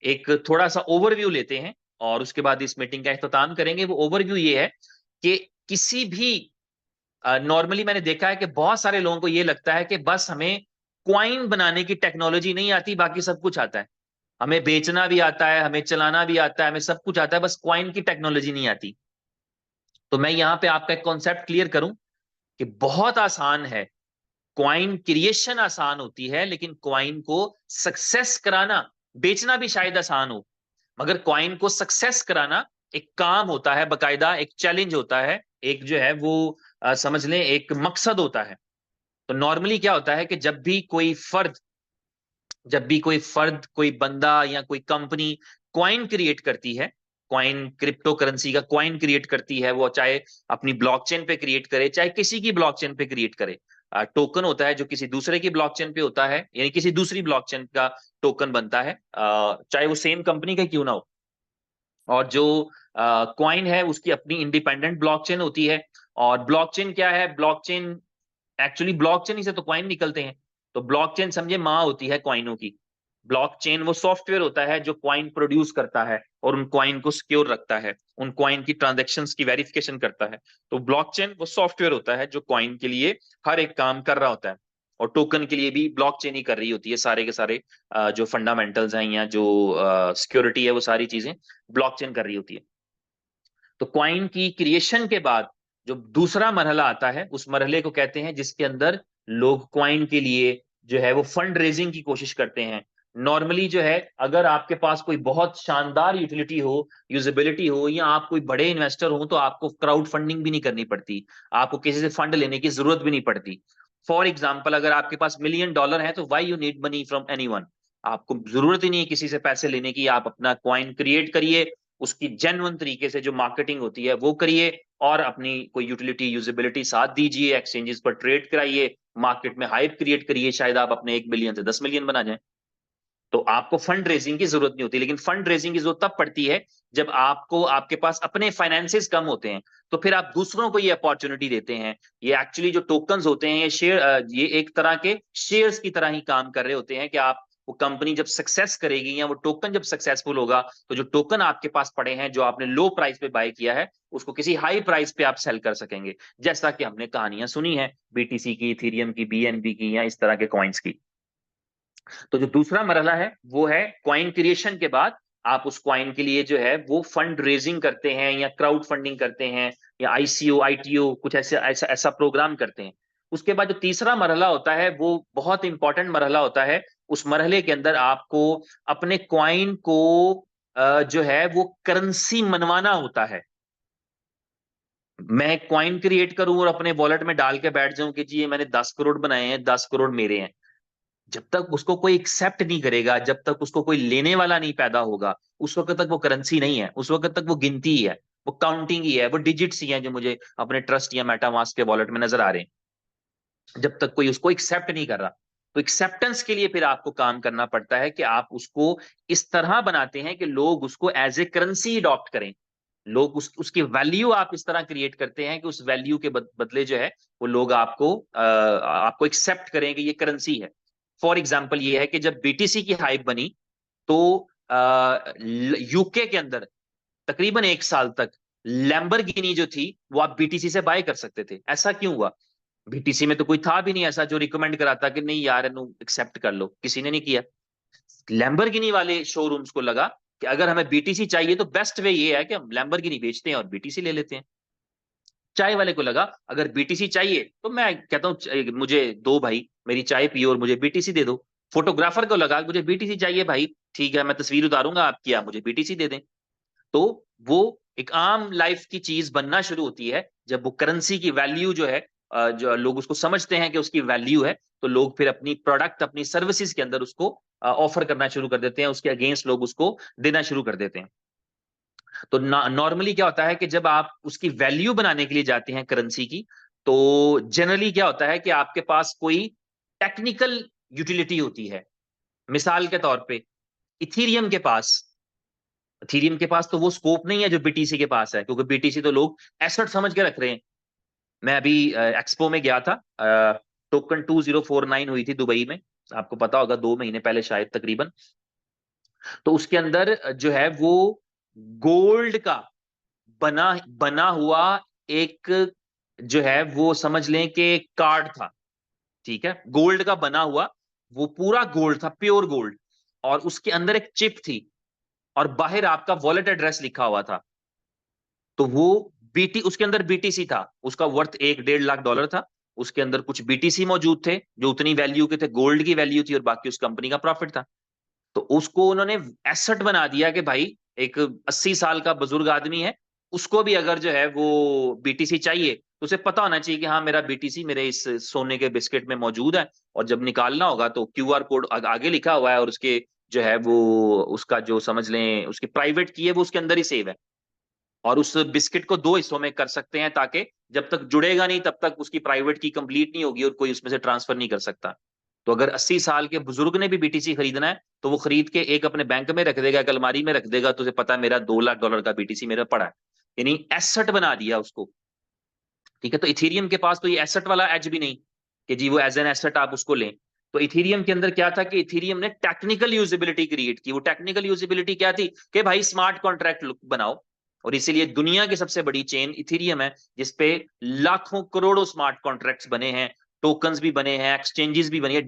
एक थोड़ा सा ओवरव्यू लेते हैं और उसके बाद इस मीटिंग का इख्तिताम करेंगे। वो ओवरव्यू ये है कि किसी भी, नॉर्मली मैंने देखा है कि बहुत सारे लोगों को ये लगता है कि बस हमें क्वाइन बनाने की टेक्नोलॉजी नहीं आती, बाकी सब कुछ आता है, हमें बेचना भी आता है, हमें चलाना भी आता है, हमें सब कुछ आता है, बस क्वाइन की टेक्नोलॉजी नहीं आती। तो मैं यहां पे आपका एक कॉन्सेप्ट क्लियर करूं कि बहुत आसान है, क्वाइन क्रिएशन आसान होती है, लेकिन क्वाइन को सक्सेस कराना, बेचना भी शायद आसान हो, मगर क्वाइन को सक्सेस कराना एक काम होता है, बकायदा एक चैलेंज होता है, एक जो है वो समझ लें एक मकसद होता है। तो नॉर्मली क्या होता है कि जब भी कोई फर्द, कोई बंदा या कोई कंपनी क्वाइन क्रिएट करती है, क्वाइन क्रिप्टो करेंसी का क्वाइन क्रिएट करती है, वो चाहे अपनी ब्लॉकचेन पे क्रिएट करे, चाहे किसी की ब्लॉकचेन पे क्रिएट करे, टोकन होता है जो किसी दूसरे की ब्लॉकचेन पे होता है, यानी किसी दूसरी ब्लॉकचेन का टोकन बनता है, चाहे वो सेम कंपनी का क्यों ना हो। और जो क्वाइन है उसकी अपनी इंडिपेंडेंट ब्लॉकचेन होती है। और ब्लॉकचेन क्या है? ब्लॉकचेन, एक्चुअली ब्लॉकचेन ही से तो क्वाइन निकलते हैं। तो ब्लॉकचेन समझे माँ होती है क्वाइनों की। ब्लॉकचेन वो सॉफ्टवेयर होता है जो क्वाइन प्रोड्यूस करता है और उन क्वाइन को सिक्योर रखता है, उन क्वाइन की ट्रांजैक्शंस की वेरिफिकेशन करता है। तो ब्लॉकचेन वो सॉफ्टवेयर होता है जो क्वाइन के लिए हर एक काम कर रहा होता है, और टोकन के लिए भी ब्लॉकचेन ही कर रही होती है, सारे के सारे जो फंडामेंटल्स हैं या जो सिक्योरिटी है वो सारी चीजें ब्लॉकचेन कर रही होती है। तो क्वाइन की क्रिएशन के बाद जो दूसरा मरहला आता है, उस मरहले को कहते हैं जिसके अंदर लोग क्वाइन के लिए जो है वो फंड रेजिंग की कोशिश करते हैं। नॉर्मली जो है, अगर आपके पास कोई बहुत शानदार यूटिलिटी हो, यूजेबिलिटी हो, या आप कोई बड़े इन्वेस्टर हो, तो आपको क्राउड फंडिंग भी नहीं करनी पड़ती, आपको किसी से फंड लेने की जरूरत भी नहीं पड़ती। फॉर एग्जाम्पल, अगर आपके पास $1 million है तो why you need money from anyone? आपको जरूरत ही नहीं है किसी से पैसे लेने की, आप अपना क्वाइन क्रिएट करिए, उसकी जेन्युइन तरीके से जो मार्केटिंग होती है वो करिए, और अपनी कोई यूटिलिटी यूजेबिलिटी साथ दीजिए, एक्सचेंजेस पर ट्रेड कराइए, मार्केट में हाइप क्रिएट करिए, शायद आप अपने 1 मिलियन से 10 मिलियन बना जाए। तो आपको फंड रेजिंग की जरूरत नहीं होती, लेकिन फंड रेजिंग की जरूरत तब पड़ती है जब आपको, आपके पास अपने फाइनेंसेस कम होते हैं, तो फिर आप दूसरों को ये अपॉर्चुनिटी देते हैं। ये एक्चुअली जो टोकन्स होते हैं, ये शेयर, ये एक तरह के शेयर्स की तरह ही काम कर रहे होते हैं, कि आप, वो कंपनी जब सक्सेस करेगी या वो टोकन जब सक्सेसफुल होगा, तो जो टोकन आपके पास पड़े हैं, जो आपने लो प्राइस पे बाय किया है, उसको किसी हाई प्राइस पे आप सेल कर सकेंगे, जैसा कि हमने कहानियां सुनी है बीटीसी की, इथेरियम की, बीएनबी की, या इस तरह के कॉइन्स की। तो जो दूसरा मरहला है वो है क्वाइन क्रिएशन के बाद आप उस क्वाइन के लिए जो है वो फंड रेजिंग करते हैं, या क्राउड फंडिंग करते हैं, या आईसीओ आईटीओ कुछ ऐसे ऐसा ऐसा प्रोग्राम करते हैं। उसके बाद जो तीसरा मरहला होता है वो बहुत इंपॉर्टेंट मरहला होता है। उस मरहले के अंदर आपको अपने क्वाइन को जो है वो करेंसी मनवाना होता है। मैं क्वाइन क्रिएट करूं और अपने वॉलेट में डाल के बैठ जाऊं कि जी ये मैंने 10 करोड़ बनाए हैं, 10 करोड़ मेरे हैं, जब तक उसको कोई एक्सेप्ट नहीं करेगा, जब तक उसको कोई लेने वाला नहीं पैदा होगा, उस वक्त तक वो करेंसी नहीं है, उस वक्त तक वो गिनती ही है, वो काउंटिंग ही है, वो डिजिट्स ही हैं जो मुझे अपने ट्रस्ट या मेटामास्क के वॉलेट में नजर आ रहे हैं, जब तक कोई उसको एक्सेप्ट नहीं कर रहा। तो एक्सेप्टेंस के लिए फिर आपको काम करना पड़ता है कि आप उसको इस तरह बनाते हैं कि लोग उसको एज ए करेंसी अडॉप्ट करें। लोग उसकी वैल्यू आप इस तरह क्रिएट करते हैं कि उस वैल्यू के बदले जो है वो लोग आपको एक्सेप्ट करें कि ये करेंसी है। फॉर एग्जाम्पल ये है कि जब बीटीसी की हाइप बनी तो यूके के अंदर तकरीबन 1 साल तक लैम्बोर्गिनी जो थी वो आप बीटीसी से बाय कर सकते थे। ऐसा क्यों हुआ? बीटीसी में तो कोई था भी नहीं ऐसा जो रिकमेंड कराता कि नहीं यार इन्हू एक्सेप्ट कर लो, किसी ने नहीं किया। लैम्बोर्गिनी वाले शोरूम्स को लगा कि अगर हमें बीटीसी चाहिए तो बेस्ट वे ये है कि हम लैम्बोर्गिनी बेचते हैं और बीटीसी ले लेते हैं। चाय वाले को लगा अगर बीटीसी चाहिए तो मैं कहता हूँ मुझे दो भाई, मेरी चाय पियो और मुझे बीटीसी दे दो। फोटोग्राफर को लगा मुझे बीटीसी चाहिए भाई, ठीक है मैं तस्वीर उतारूंगा आपकी, आप मुझे बीटीसी दे दें। तो वो एक आम लाइफ की चीज बनना शुरू होती है जब वो करेंसी की वैल्यू जो है, जो लोग उसको समझते हैं कि उसकी वैल्यू है, तो लोग फिर अपनी प्रोडक्ट अपनी सर्विसेज के अंदर उसको ऑफर करना शुरू कर देते हैं, उसके अगेंस्ट लोग उसको देना शुरू कर देते हैं। तो नॉर्मली क्या होता है कि जब आप उसकी वैल्यू बनाने के लिए जाते हैं करेंसी की, तो जनरली क्या होता है कि आपके पास कोई टेक्निकल यूटिलिटी होती है। मिसाल के तौर पे इथीरियम के पास इथीरियम के पास तो वो स्कोप नहीं है जो बीटीसी के पास है, क्योंकि बीटीसी तो लोग एसेट समझ के रख रहे हैं। मैं अभी एक्सपो में गया था, टोकन 2049 हुई थी दुबई में, आपको पता होगा 2 महीने पहले शायद तकरीबन। तो उसके अंदर जो है वो गोल्ड का बना बना हुआ एक जो है वो समझ लें कि कार्ड था। ठीक है, गोल्ड का बना हुआ, वो पूरा गोल्ड था, प्योर गोल्ड, और उसके अंदर एक चिप थी और बाहर आपका वॉलेट एड्रेस लिखा हुआ था। तो वो उसके अंदर बीटीसी था, उसका वर्थ 1-1.5 लाख डॉलर था। उसके अंदर कुछ बीटीसी मौजूद थे जो उतनी वैल्यू के थे, गोल्ड की वैल्यू थी, और बाकी उस कंपनी का प्रॉफिट था। तो उसको उन्होंने एसेट बना दिया कि भाई एक 80 साल का बुजुर्ग आदमी है, उसको भी अगर जो है वो बीटीसी चाहिए तो उसे पता होना चाहिए कि हाँ मेरा बीटीसी मेरे इस सोने के बिस्किट में मौजूद है, और जब निकालना होगा तो क्यूआर कोड आगे लिखा हुआ है, और उसके जो है वो उसका जो समझ लें उसकी प्राइवेट की है वो उसके अंदर ही सेव है। और उस बिस्किट को 2 हिस्सों में कर सकते हैं ताकि जब तक जुड़ेगा नहीं तब तक उसकी प्राइवेट की कंप्लीट नहीं होगी और कोई उसमें से ट्रांसफर नहीं कर सकता। तो अगर 80 साल के बुजुर्ग ने भी बीटीसी खरीदना है तो वो खरीद के एक अपने बैंक में रख देगा, एक अलमारी में रख देगा, तो उसे पता है मेरा 2 लाख डॉलर का बीटीसी मेरा पड़ा है, यानी एसेट बना दिया उसको। ठीक है, तो इथेरियम के पास तो ये एसेट वाला एज भी नहीं कि जी वो एज एन एसेट आप उसको लें। तो इथेरियम के अंदर क्या था कि इथेरियम ने टेक्निकल यूजिबिलिटी क्रिएट की। वो टेक्निकल यूजिबिलिटी क्या थी कि भाई स्मार्ट कॉन्ट्रैक्ट बनाओ, और इसीलिए दुनिया की सबसे बड़ी चेन इथेरियम है जिसपे लाखों करोड़ों स्मार्ट कॉन्ट्रैक्ट्स बने हैं, टोकन्स भी बने हैं, एक्सचेंजेस भी बने हैं।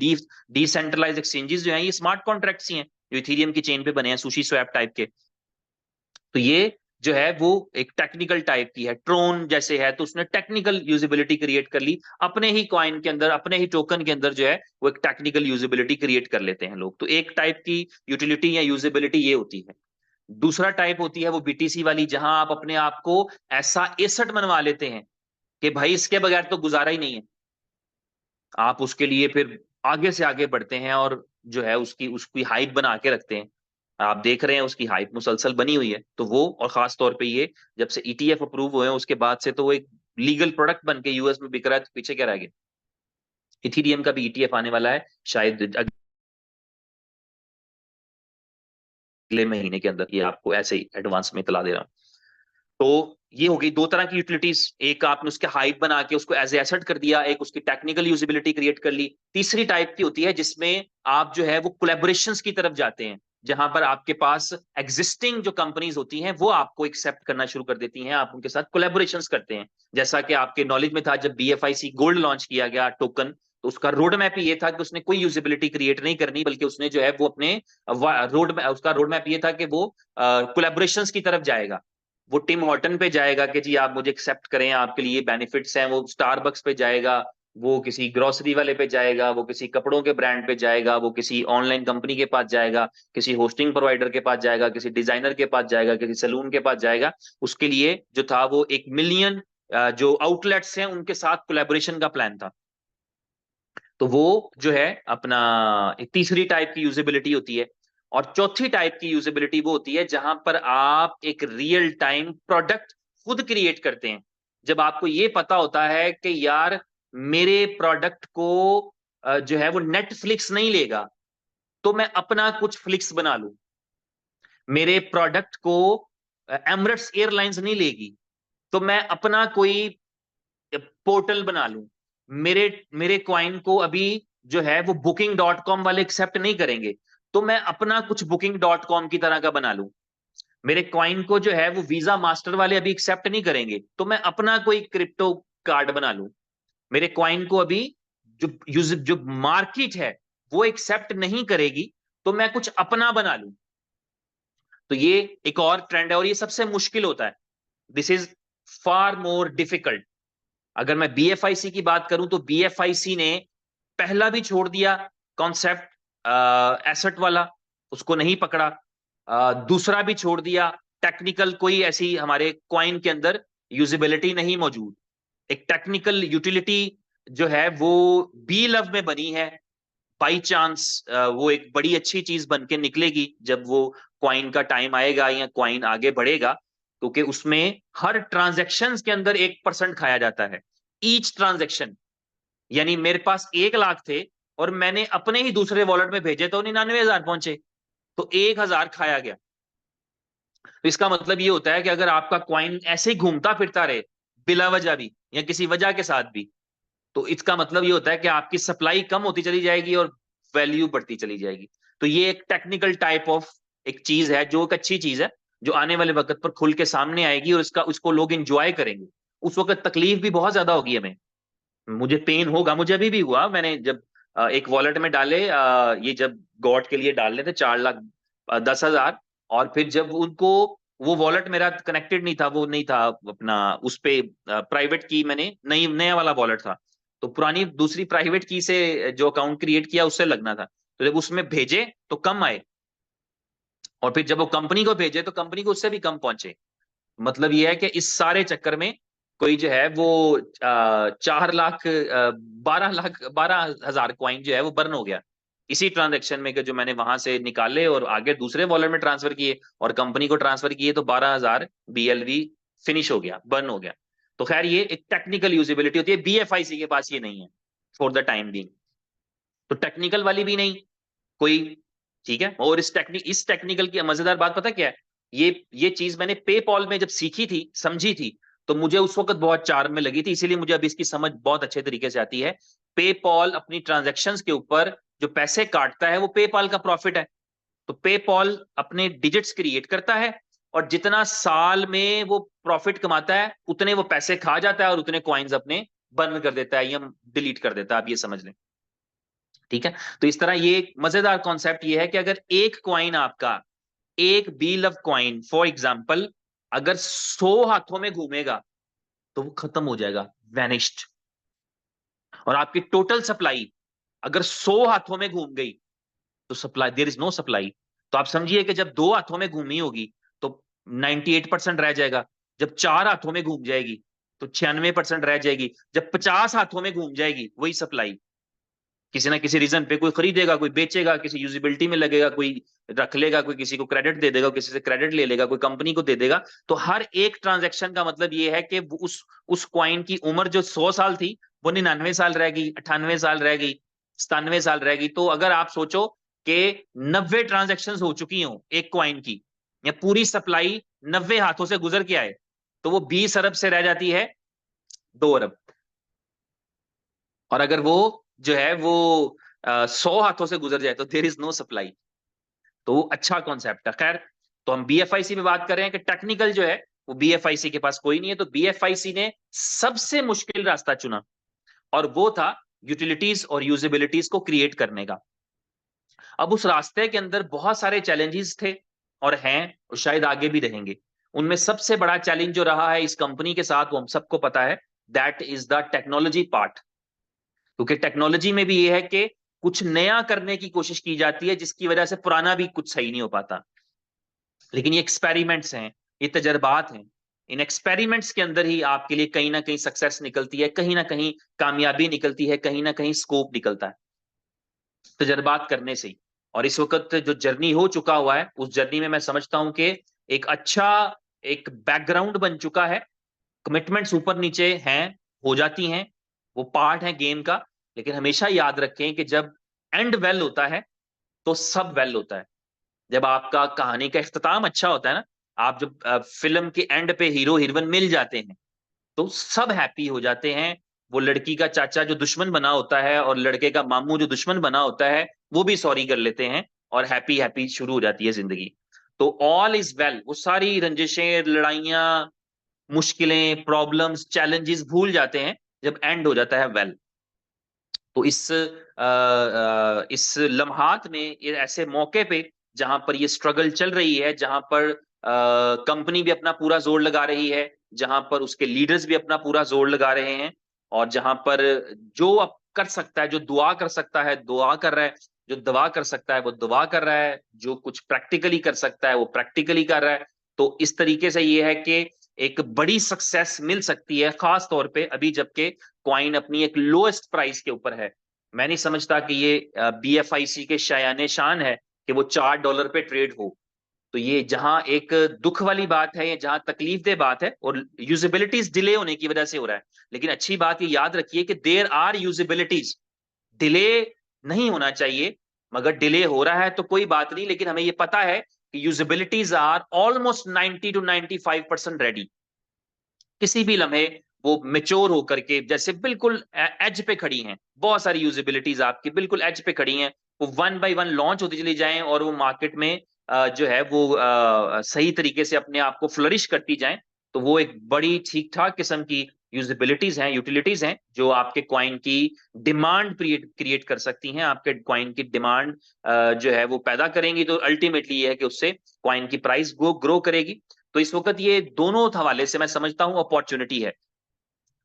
डिसेंट्रलाइज एक्सचेंजेस जो हैं ये स्मार्ट कॉन्ट्रैक्ट्स ही हैं जो इथेरियम की चेन पे बने हैं, सुशी स्वैप टाइप के। तो ये जो है वो एक टेक्निकल टाइप की है, ट्रोन जैसे है, तो उसने टेक्निकल यूजिबिलिटी क्रिएट कर ली अपने ही कॉइन के अंदर, अपने ही टोकन के अंदर जो है वो एक टेक्निकल यूजिबिलिटी क्रिएट कर लेते हैं लोग। तो एक टाइप की यूटिलिटी या यूजिबिलिटी ये होती है। दूसरा टाइप होती है वो बीटीसी वाली, जहां आप अपने आप को ऐसा एसेट मनवा लेते हैं कि भाई इसके बगैर तो गुजारा ही नहीं है। आप उसके लिए फिर आगे से आगे बढ़ते हैं और जो है उसकी उसकी हाइप बना के रखते हैं। आप देख रहे हैं उसकी हाइप मुसलसल बनी हुई है। तो वो, और खास तौर पे ये जब से ईटीएफ अप्रूव हुए हैं उसके बाद से तो वो एक लीगल प्रोडक्ट बन के यूएस में बिक रहा है, तो पीछे क्या रह गया। इथीरियम का भी ईटीएफ आने वाला है शायद अगले महीने के अंदर, ये आपको ऐसे ही एडवांस में इतला दे रहा हूँ। तो ये हो गई दो तरह की यूटिलिटीज, एक आपने उसके हाइप बना के उसको एज एसेट कर दिया, एक उसकी टेक्निकल यूजिबिलिटी क्रिएट कर ली। तीसरी टाइप की होती है जिसमें आप जो है वो कोलैबोरेशंस की तरफ जाते हैं, जहां पर आपके पास एग्जिस्टिंग जो कंपनीज होती हैं वो आपको एक्सेप्ट करना शुरू कर देती हैं, आप उनके साथ कोलैबोरेशंस करते हैं। जैसा कि आपके नॉलेज में था जब बीएफआईसी गोल्ड लॉन्च किया गया टोकन, तो उसका रोड मैप ये था कि उसने कोई यूजिबिलिटी क्रिएट नहीं करनी, बल्कि उसने जो है वो अपने उसका रोड मैप ये था कि वो कोलैबोरेशंस की तरफ जाएगा। वो टिम हॉर्टन पे जाएगा कि जी आप मुझे एक्सेप्ट करें, आपके लिए बेनिफिट्स हैं, वो स्टारबक्स पे जाएगा, वो किसी ग्रोसरी वाले पे जाएगा, वो किसी कपड़ों के ब्रांड पे जाएगा, वो किसी ऑनलाइन कंपनी के पास जाएगा, किसी होस्टिंग प्रोवाइडर के पास जाएगा, किसी डिजाइनर के पास जाएगा, किसी सलून के पास जाएगा। उसके लिए जो था वो 1 मिलियन जो आउटलेट्स हैं उनके साथ कोलैबोरेशन का प्लान था। तो वो जो है अपना एक तीसरी टाइप की यूजिबिलिटी होती है। और चौथी टाइप की यूजिबिलिटी वो होती है जहां पर आप एक रियल टाइम प्रोडक्ट खुद क्रिएट करते हैं। जब आपको ये पता होता है कि यार मेरे प्रोडक्ट को जो है वो नेटफ्लिक्स नहीं लेगा, तो मैं अपना कुछ फ्लिक्स बना लूं। मेरे प्रोडक्ट को एमिरेट्स एयरलाइंस नहीं लेगी, तो मैं अपना कोई पोर्टल बना लूं। मेरे मेरे क्वाइन को अभी जो है वो Booking.com वाले एक्सेप्ट नहीं करेंगे, तो मैं अपना कुछ Booking.com की तरह का बना लूं। मेरे क्वाइन को जो है वो वीजा मास्टर वाले अभी एक्सेप्ट नहीं करेंगे, तो मैं अपना कोई क्रिप्टो कार्ड बना लूं। मेरे क्वाइन को अभी जो मार्केट है वो एक्सेप्ट नहीं करेगी, तो मैं कुछ अपना बना लूं। तो ये एक और ट्रेंड है, और ये सबसे मुश्किल होता है। This is far more difficult. अगर मैं बीएफआईसी की बात करूं तो बीएफआईसी ने पहला भी छोड़ दिया कॉन्सेप्ट एसेट वाला, उसको नहीं पकड़ा। दूसरा भी छोड़ दिया, टेक्निकल कोई ऐसी हमारे क्वाइन के अंदर यूजिबिलिटी नहीं मौजूद। एक टेक्निकल यूटिलिटी जो है वो बी लव में बनी है। बाई चांस वो एक बड़ी अच्छी चीज बन के निकलेगी जब वो क्वाइन का टाइम आएगा या क्वाइन आगे बढ़ेगा, क्योंकि उसमें हर ट्रांजेक्शन के अंदर 1% खाया जाता है, ईच ट्रांजेक्शन। यानी मेरे पास 1 लाख थे और मैंने अपने ही दूसरे वॉलेट में भेजे तो 99,000 पहुंचे, तो 1,000 खाया गया। तो इसका मतलब ये होता है कि अगर आपका क्वाइन ऐसे ही घूमता फिरता रहे बिला वजह भी या किसी वजह के साथ भी, तो इसका मतलब ये होता है कि आपकी सप्लाई कम होती चली जाएगी और वैल्यू बढ़ती चली जाएगी। तो ये एक टेक्निकल टाइप ऑफ एक चीज है, जो एक अच्छी चीज है, जो आने वाले वक्त पर खुल के सामने आएगी और इसका उसको लोग इंजॉय करेंगे। उस वक्त तकलीफ भी बहुत ज्यादा होगी हमें, मुझे पेन होगा, मुझे अभी भी हुआ। मैंने जब एक वॉलेट में डाले, ये जब गॉड के लिए डालने थे 4,10,000, और फिर जब उनको, वो वॉलेट मेरा कनेक्टेड नहीं था, वो नहीं था अपना उस पे प्राइवेट की, मैंने नई नया वाला वॉलेट था, तो पुरानी दूसरी प्राइवेट की से जो अकाउंट क्रिएट किया उससे लगना था। तो जब उसमें भेजे तो कम आए, और फिर जब वो कंपनी को भेजे तो कंपनी को उससे भी कम पहुंचे। मतलब ये है कि इस सारे चक्कर में कोई जो है वो 4 लाख 12 लाख 12,000 क्वाइन जो है वो बर्न हो गया इसी ट्रांजेक्शन में, कि जो मैंने वहां से निकाले और आगे दूसरे वॉलेट में ट्रांसफर किए और कंपनी को ट्रांसफर किए, तो 12,000 बीएलवी फिनिश हो गया, बर्न हो गया। तो खैर ये एक टेक्निकल यूजिबिलिटी होती है, बीएफआईसी के पास ये नहीं है फॉर द टाइम बीइंग। तो टेक्निकल वाली भी नहीं कोई, ठीक है। और इस टेक्निकल की मजेदार बात पता क्या है, ये चीज मैंने पेपॉल में जब सीखी थी, समझी थी, तो मुझे उस वक्त बहुत चार्म में लगी थी, इसीलिए मुझे अब इसकी समझ बहुत अच्छे तरीके से आती है। पेपॉल अपनी ट्रांजैक्शंस के ऊपर जो पैसे काटता है वो पेपॉल का प्रॉफिट है। तो पेपॉल अपने डिजिट्स क्रिएट करता है, और जितना साल में वो प्रॉफिट कमाता है उतने वो पैसे खा जाता है और उतने कॉइन्स अपने बर्न कर देता है या डिलीट कर देता है, आप ये समझ लें। ठीक है। तो इस तरह ये एक मजेदार कॉन्सेप्ट ये है कि अगर एक क्वाइन आपका, एक बी लव क्वाइन फॉर एग्जाम्पल, अगर 100 हाथों में घूमेगा तो वो खत्म हो जाएगा, वैनिश्ड। और आपकी टोटल सप्लाई अगर 100 हाथों में घूम गई तो supply, there is no supply. तो आप समझिए कि जब 2 हाथों में घूमी होगी तो 98% रह जाएगा, जब 4 हाथों में घूम जाएगी तो 96% रह जाएगी, जब 50 हाथों में घूम जाएगी वही सप्लाई। किसी ना किसी रीजन पे कोई खरीदेगा, कोई बेचेगा, किसी यूजिबिलिटी में लगेगा, कोई रख लेगा, कोई किसी को क्रेडिट दे देगा, किसी से क्रेडिट ले लेगा, कोई कंपनी को दे देगा। तो हर एक ट्रांजैक्शन का मतलब ये है कि उस क्वाइन की उम्र जो 100 साल थी वो 99 साल रह गई, 98 साल रह गई, 97 साल रह गई। तो अगर आप सोचो कि 90 ट्रांजेक्शन हो चुकी हो एक क्वाइन की, या पूरी सप्लाई 90 हाथों से गुजर के आए, तो वो 20 अरब से रह जाती है 2 अरब। और अगर वो जो है वो 100 हाथों से गुजर जाए तो देर इज नो सप्लाई। तो वो अच्छा कॉन्सेप्ट है। खैर, तो हम बीएफआईसी में बात कर रहे हैं कि टेक्निकल जो है वो बीएफआईसी के पास कोई नहीं है, तो बीएफआईसी ने सबसे मुश्किल रास्ता चुना, और वो था यूटिलिटीज और यूजिबिलिटीज को क्रिएट करने का। अब उस रास्ते के अंदर बहुत सारे चैलेंजेस थे और हैं, और शायद आगे भी रहेंगे। उनमें सबसे बड़ा चैलेंज जो रहा है इस कंपनी के साथ वो हम सबको पता है, that is the technology part. क्योंकि टेक्नोलॉजी में भी ये है कि कुछ नया करने की कोशिश की जाती है जिसकी वजह से पुराना भी कुछ सही नहीं हो पाता। लेकिन ये एक्सपेरिमेंट्स हैं, ये तजर्बात हैं, इन एक्सपेरिमेंट्स के अंदर ही आपके लिए कहीं ना कहीं सक्सेस निकलती है, कहीं ना कहीं कामयाबी निकलती है, कहीं ना कहीं स्कोप निकलता है तजर्बात करने से ही। और इस वक्त जो जर्नी हो चुका हुआ है उस जर्नी में मैं समझता हूं कि एक अच्छा एक बैकग्राउंड बन चुका है। कमिटमेंट्स ऊपर नीचे हैं, हो जाती हैं, वो पार्ट है गेम का। लेकिन हमेशा याद रखें कि जब एंड वेल होता है तो सब वेल होता है। जब आपका कहानी का इख्तिताम अच्छा होता है ना, आप जब फिल्म के एंड पे हीरो हीरोइन मिल जाते हैं तो सब हैप्पी हो जाते हैं। वो लड़की का चाचा जो दुश्मन बना होता है और लड़के का मामू जो दुश्मन बना होता है वो भी सॉरी कर लेते हैं और हैप्पी हैप्पी शुरू हो जाती है जिंदगी। तो ऑल इज वेल, वो सारी रंजिशें, लड़ाइयाँ, मुश्किलें, प्रॉब्लम्स, चैलेंजेस भूल जाते हैं जब एंड हो जाता है वेल। तो इस लम्हात में, ये ऐसे मौके पे जहां पर ये स्ट्रगल चल रही है, जहां पर कंपनी भी अपना पूरा जोर लगा रही है, जहां पर उसके लीडर्स भी अपना पूरा जोर लगा रहे हैं, और जहां पर जो अब कर सकता है, जो दुआ कर सकता है दुआ कर रहा है, जो दवा कर सकता है वो दवा कर रहा है, जो कुछ प्रैक्टिकली कर सकता है वो प्रैक्टिकली कर रहा है। तो इस तरीके से ये है कि एक बड़ी सक्सेस मिल सकती है, खास तौर पे अभी जबकि क्वाइन अपनी एक लोएस्ट प्राइस के ऊपर है। मैं नहीं समझता कि ये BFIC के शायाने शान है कि वो $4 पे ट्रेड हो। तो ये जहां एक दुख वाली बात है, ये जहां तकलीफ दे बात है, और यूजिबिलिटीज डिले होने की वजह से हो रहा है। लेकिन अच्छी बात ये याद रखिए कि देयर आर यूजिबिलिटीज, डिले नहीं होना चाहिए, मगर डिले हो रहा है तो कोई बात नहीं, लेकिन हमें ये पता है कि यूजिबिलिटीज आर ऑलमोस्ट 90 to 95% रेडी। किसी भी लम्हे वो मेच्योर होकर के जैसे बिल्कुल एज पे खड़ी हैं, बहुत सारी यूजिबिलिटीज आपकी बिल्कुल एज पे खड़ी हैं, वो वन बाय वन लॉन्च होती चली जाएं और वो मार्केट में जो है वो सही तरीके से अपने आप को फ्लरिश करती जाएं। तो वो एक बड़ी ठीक ठाक किस्म की यूजिबिलिटीज हैं, यूटिलिटीज हैं, जो आपके क्वाइन की डिमांड क्रिएट कर सकती हैं, आपके क्वाइन की डिमांड जो है वो पैदा करेंगी। तो अल्टीमेटली ये है कि उससे क्वाइन की प्राइस ग्रो करेगी। तो इस वक्त ये दोनों हवाले से मैं समझता हूं अपॉर्चुनिटी है।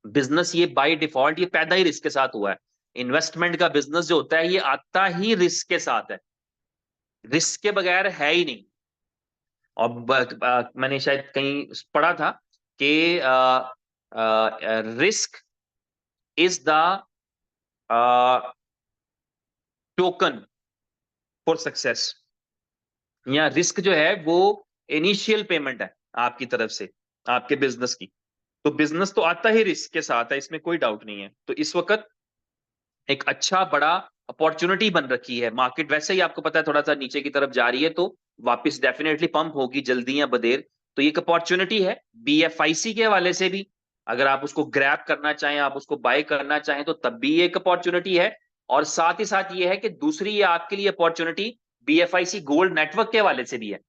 बिजनेस ये बाय डिफॉल्ट ये पैदा ही रिस्क के साथ हुआ है। इन्वेस्टमेंट का बिजनेस जो होता है ये आता ही रिस्क के साथ है, रिस्क के बगैर है ही नहीं। और मैंने शायद कहीं पढ़ा था कि risk is the token for success, या रिस्क जो है वो इनिशियल पेमेंट है आपकी तरफ से आपके बिजनेस की। तो बिजनेस तो आता ही रिस्क के साथ है, इसमें कोई डाउट नहीं है। तो इस वक्त एक अच्छा बड़ा अपॉर्चुनिटी बन रखी है। मार्केट वैसे ही आपको पता है थोड़ा सा नीचे की तरफ जा रही है, तो वापस डेफिनेटली पंप होगी जल्दी या बदेर। तो ये एक अपॉर्चुनिटी है BFIC के हवाले से भी, अगर आप उसको ग्रैब करना चाहें, आप उसको बाय करना चाहें, तो तब भी ये एक अपॉर्चुनिटी है। और साथ ही साथ ये है कि दूसरी ये आपके लिए अपॉर्चुनिटी BFIC गोल्ड नेटवर्क के हवाले से भी है।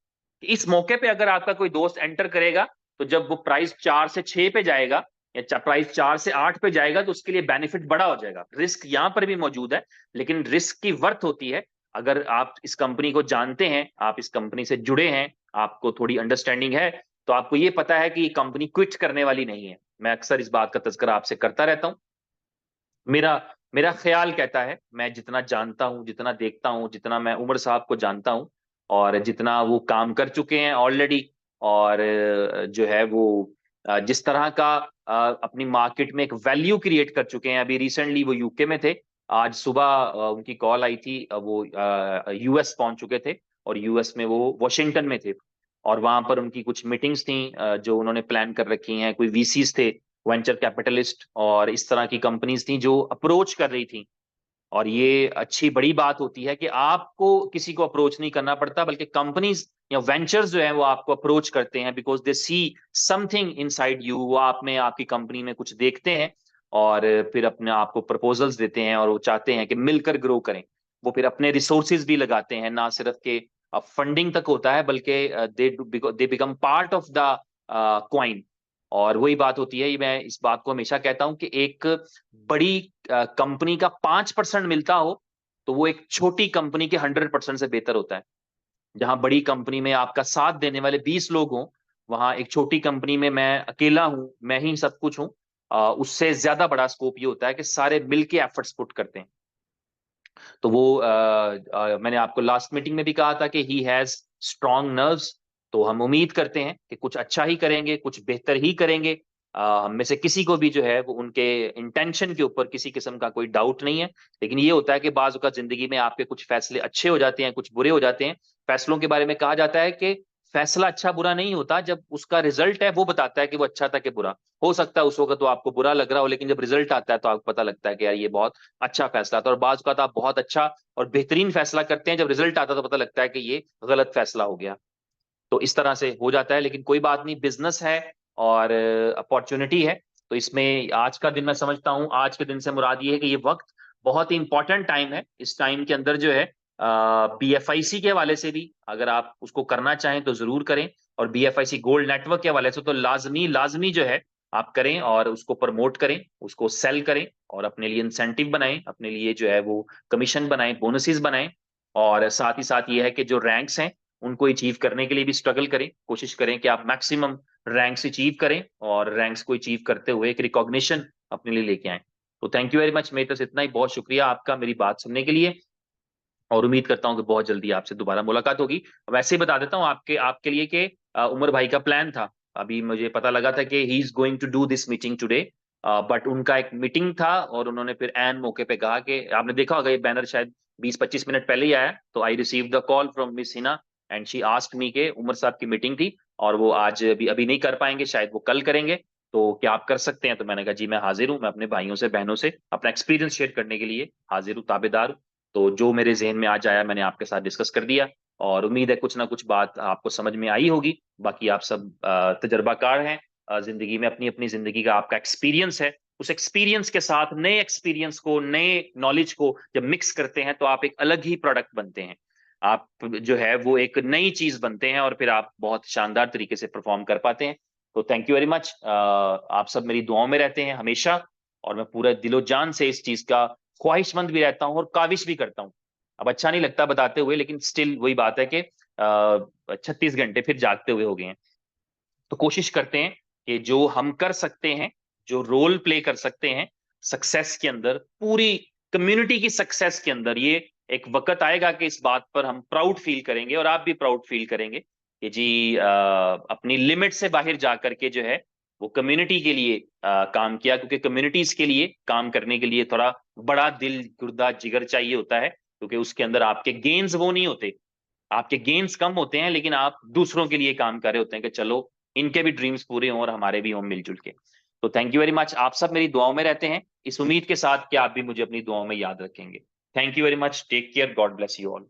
इस मौके पे अगर आपका कोई दोस्त एंटर करेगा, तो जब वो प्राइस 4 से 6 पे जाएगा या प्राइस 4 से 8 पे जाएगा, तो उसके लिए बेनिफिट बड़ा हो जाएगा। रिस्क यहां पर भी मौजूद है, लेकिन रिस्क की वर्थ होती है अगर आप इस कंपनी को जानते हैं, आप इस कंपनी से जुड़े हैं, आपको थोड़ी अंडरस्टैंडिंग है, तो आपको ये पता है कि ये कंपनी क्विट करने वाली नहीं है। मैं अक्सर इस बात का तज़किरा आपसे करता रहता हूं। मेरा मेरा ख्याल कहता है, मैं जितना जानता हूं, जितना देखता हूं, जितना मैं उमर साहब को जानता हूं, और जितना वो काम कर चुके हैं ऑलरेडी, और जो है वो जिस तरह का अपनी मार्केट में एक वैल्यू क्रिएट कर चुके हैं। अभी रिसेंटली वो यूके में थे, आज सुबह उनकी कॉल आई थी, वो US पहुंच चुके थे, और US में वो वॉशिंगटन में थे, और वहां पर उनकी कुछ मीटिंग्स थी जो उन्होंने प्लान कर रखी हैं। कोई VCs थे, वेंचर कैपिटलिस्ट, और इस तरह की कंपनीज थी जो अप्रोच कर रही थी। और ये अच्छी बड़ी बात होती है कि आपको किसी को अप्रोच नहीं करना पड़ता, बल्कि कंपनीज या वेंचर्स जो है वो आपको अप्रोच करते हैं, because they see something inside you. वो आप में, आपकी कंपनी में कुछ देखते हैं, और फिर अपने आप को प्रपोजल्स देते हैं, और वो चाहते हैं कि मिलकर ग्रो करें। वो फिर अपने रिसोर्सेज भी लगाते हैं, ना सिर्फ के फंडिंग तक होता है, बल्कि they become part of the coin. और वही बात होती है, मैं इस बात को हमेशा कहता हूं कि एक बड़ी कंपनी का 5% मिलता हो, तो वो एक छोटी कंपनी के 100% से बेहतर होता है। जहां बड़ी कंपनी में आपका साथ देने वाले 20 लोग हों, वहां एक छोटी कंपनी में मैं अकेला हूं, मैं ही सब कुछ हूं, उससे ज्यादा बड़ा स्कोप ये होता है कि सारे मिलके एफर्ट्स पुट करते हैं। तो वो मैंने आपको लास्ट मीटिंग में भी कहा था कि ही हैज स्ट्रॉन्ग नर्व्स। तो हम उम्मीद करते हैं कि कुछ अच्छा ही करेंगे, कुछ बेहतर ही करेंगे। हम में से किसी को भी जो है वो उनके इंटेंशन के ऊपर किसी किस्म का कोई डाउट नहीं है। लेकिन ये होता है कि बाज़ औक़ात जिंदगी में आपके कुछ फैसले अच्छे हो जाते हैं, कुछ बुरे हो जाते हैं। फैसलों के बारे में कहा जाता है कि फैसला अच्छा बुरा नहीं होता, जब उसका रिजल्ट है वो बताता है कि वो अच्छा था कि बुरा। हो सकता है उस वक्त तो आपको बुरा लग रहा हो, लेकिन जब रिजल्ट आता है तो आपको पता लगता है कि यार ये बहुत अच्छा फैसला था। और बाज़ औक़ात आप बहुत अच्छा और बेहतरीन फैसला करते हैं, जब रिजल्ट आता है तो पता लगता है कि ये गलत फैसला हो गया। तो इस तरह से हो जाता है, लेकिन कोई बात नहीं, बिजनेस है और अपॉर्चुनिटी है। तो इसमें आज का दिन मैं समझता हूँ, आज के दिन से मुराद ये है कि ये वक्त बहुत ही इंपॉर्टेंट टाइम है। इस टाइम के अंदर जो है BFIC के हवाले से भी अगर आप उसको करना चाहें तो जरूर करें, और BFIC गोल्ड नेटवर्क के हवाले से तो लाजमी लाजमी जो है आप करें, और उसको प्रमोट करें, उसको सेल करें, और अपने लिए इंसेंटिव बनाएं, अपने लिए जो है वो कमीशन बनाएं, बोनसेस बनाएं। और साथ ही साथ ये है कि जो रैंक्स हैं उनको अचीव करने के लिए भी स्ट्रगल करें, कोशिश करें कि आप मैक्सिमम रैंक्स अचीव करें, और रैंक्स को अचीव करते हुए एक रिकॉग्निशन अपने लिए लेके आए। तो थैंक यू वेरी मच, मेरी तरफ से इतना ही। बहुत शुक्रिया आपका मेरी बात सुनने के लिए, और उम्मीद करता हूँ कि बहुत जल्दी आपसे दोबारा मुलाकात होगी। वैसे ही बता देता हूँ आपके आपके लिए कि उमर भाई का प्लान था, अभी मुझे पता लगा था कि he is going to do this meeting today, but उनका एक मीटिंग था और उन्होंने फिर एन मौके पे कहा कि आपने देखा होगा ये बैनर शायद 20-25 मिनट पहले ही आया, तो I receive the call from miss Hina and she asked me के उमर साहब की मीटिंग थी और वो आज अभी अभी नहीं कर पाएंगे, शायद वो कल करेंगे, तो क्या आप कर सकते हैं? तो मैंने कहा जी मैं हाजिर हूँ, मैं अपने भाइयों से बहनों से अपना एक्सपीरियंस शेयर करने के लिए हाजिर हूँ, ताबेदार हूँ। तो जो मेरे जहन में आज आया मैंने आपके साथ डिस्कस कर दिया, और उम्मीद है कुछ ना कुछ बात आपको समझ में आई होगी। बाकी आप सब तजर्बाकार हैं, जिंदगी में अपनी अपनी जिंदगी का आपका एक्सपीरियंस है, उस एक्सपीरियंस के साथ नए एक्सपीरियंस को, नए नॉलेज को जब मिक्स करते हैं तो आप एक अलग ही प्रोडक्ट बनते हैं। आप जो है वो एक नई चीज बनते हैं और फिर आप बहुत शानदार तरीके से परफॉर्म कर पाते हैं। तो थैंक यू वेरी मच, आप सब मेरी दुआओं में रहते हैं हमेशा, और मैं पूरा दिलो जान से इस चीज का ख्वाहिशमंद भी रहता हूँ और काविश भी करता हूँ। अब अच्छा नहीं लगता बताते हुए, लेकिन स्टिल वही बात है कि 36 घंटे फिर जागते हुए हो गए हैं। तो कोशिश करते हैं कि जो हम कर सकते हैं, जो रोल प्ले कर सकते हैं सक्सेस के अंदर, पूरी कम्युनिटी की सक्सेस के अंदर, ये एक वक्त आएगा कि इस बात पर हम प्राउड फील करेंगे और आप भी प्राउड फील करेंगे कि जी अपनी लिमिट से बाहर जा करके जो है वो कम्युनिटी के लिए काम किया, क्योंकि कम्युनिटीज के लिए काम करने के लिए थोड़ा बड़ा दिल, गुर्दा, जिगर चाहिए होता है, क्योंकि उसके अंदर आपके गेन्स वो नहीं होते, आपके गेन्स कम होते हैं, लेकिन आप दूसरों के लिए काम कर रहे होते हैं कि चलो इनके भी ड्रीम्स पूरे हों और हमारे भी हों मिलजुल के। तो थैंक यू वेरी मच, आप सब मेरी दुआओं में रहते हैं, इस उम्मीद के साथ कि आप भी मुझे अपनी दुआओं में याद रखेंगे। Thank you very much, take care, God bless you all.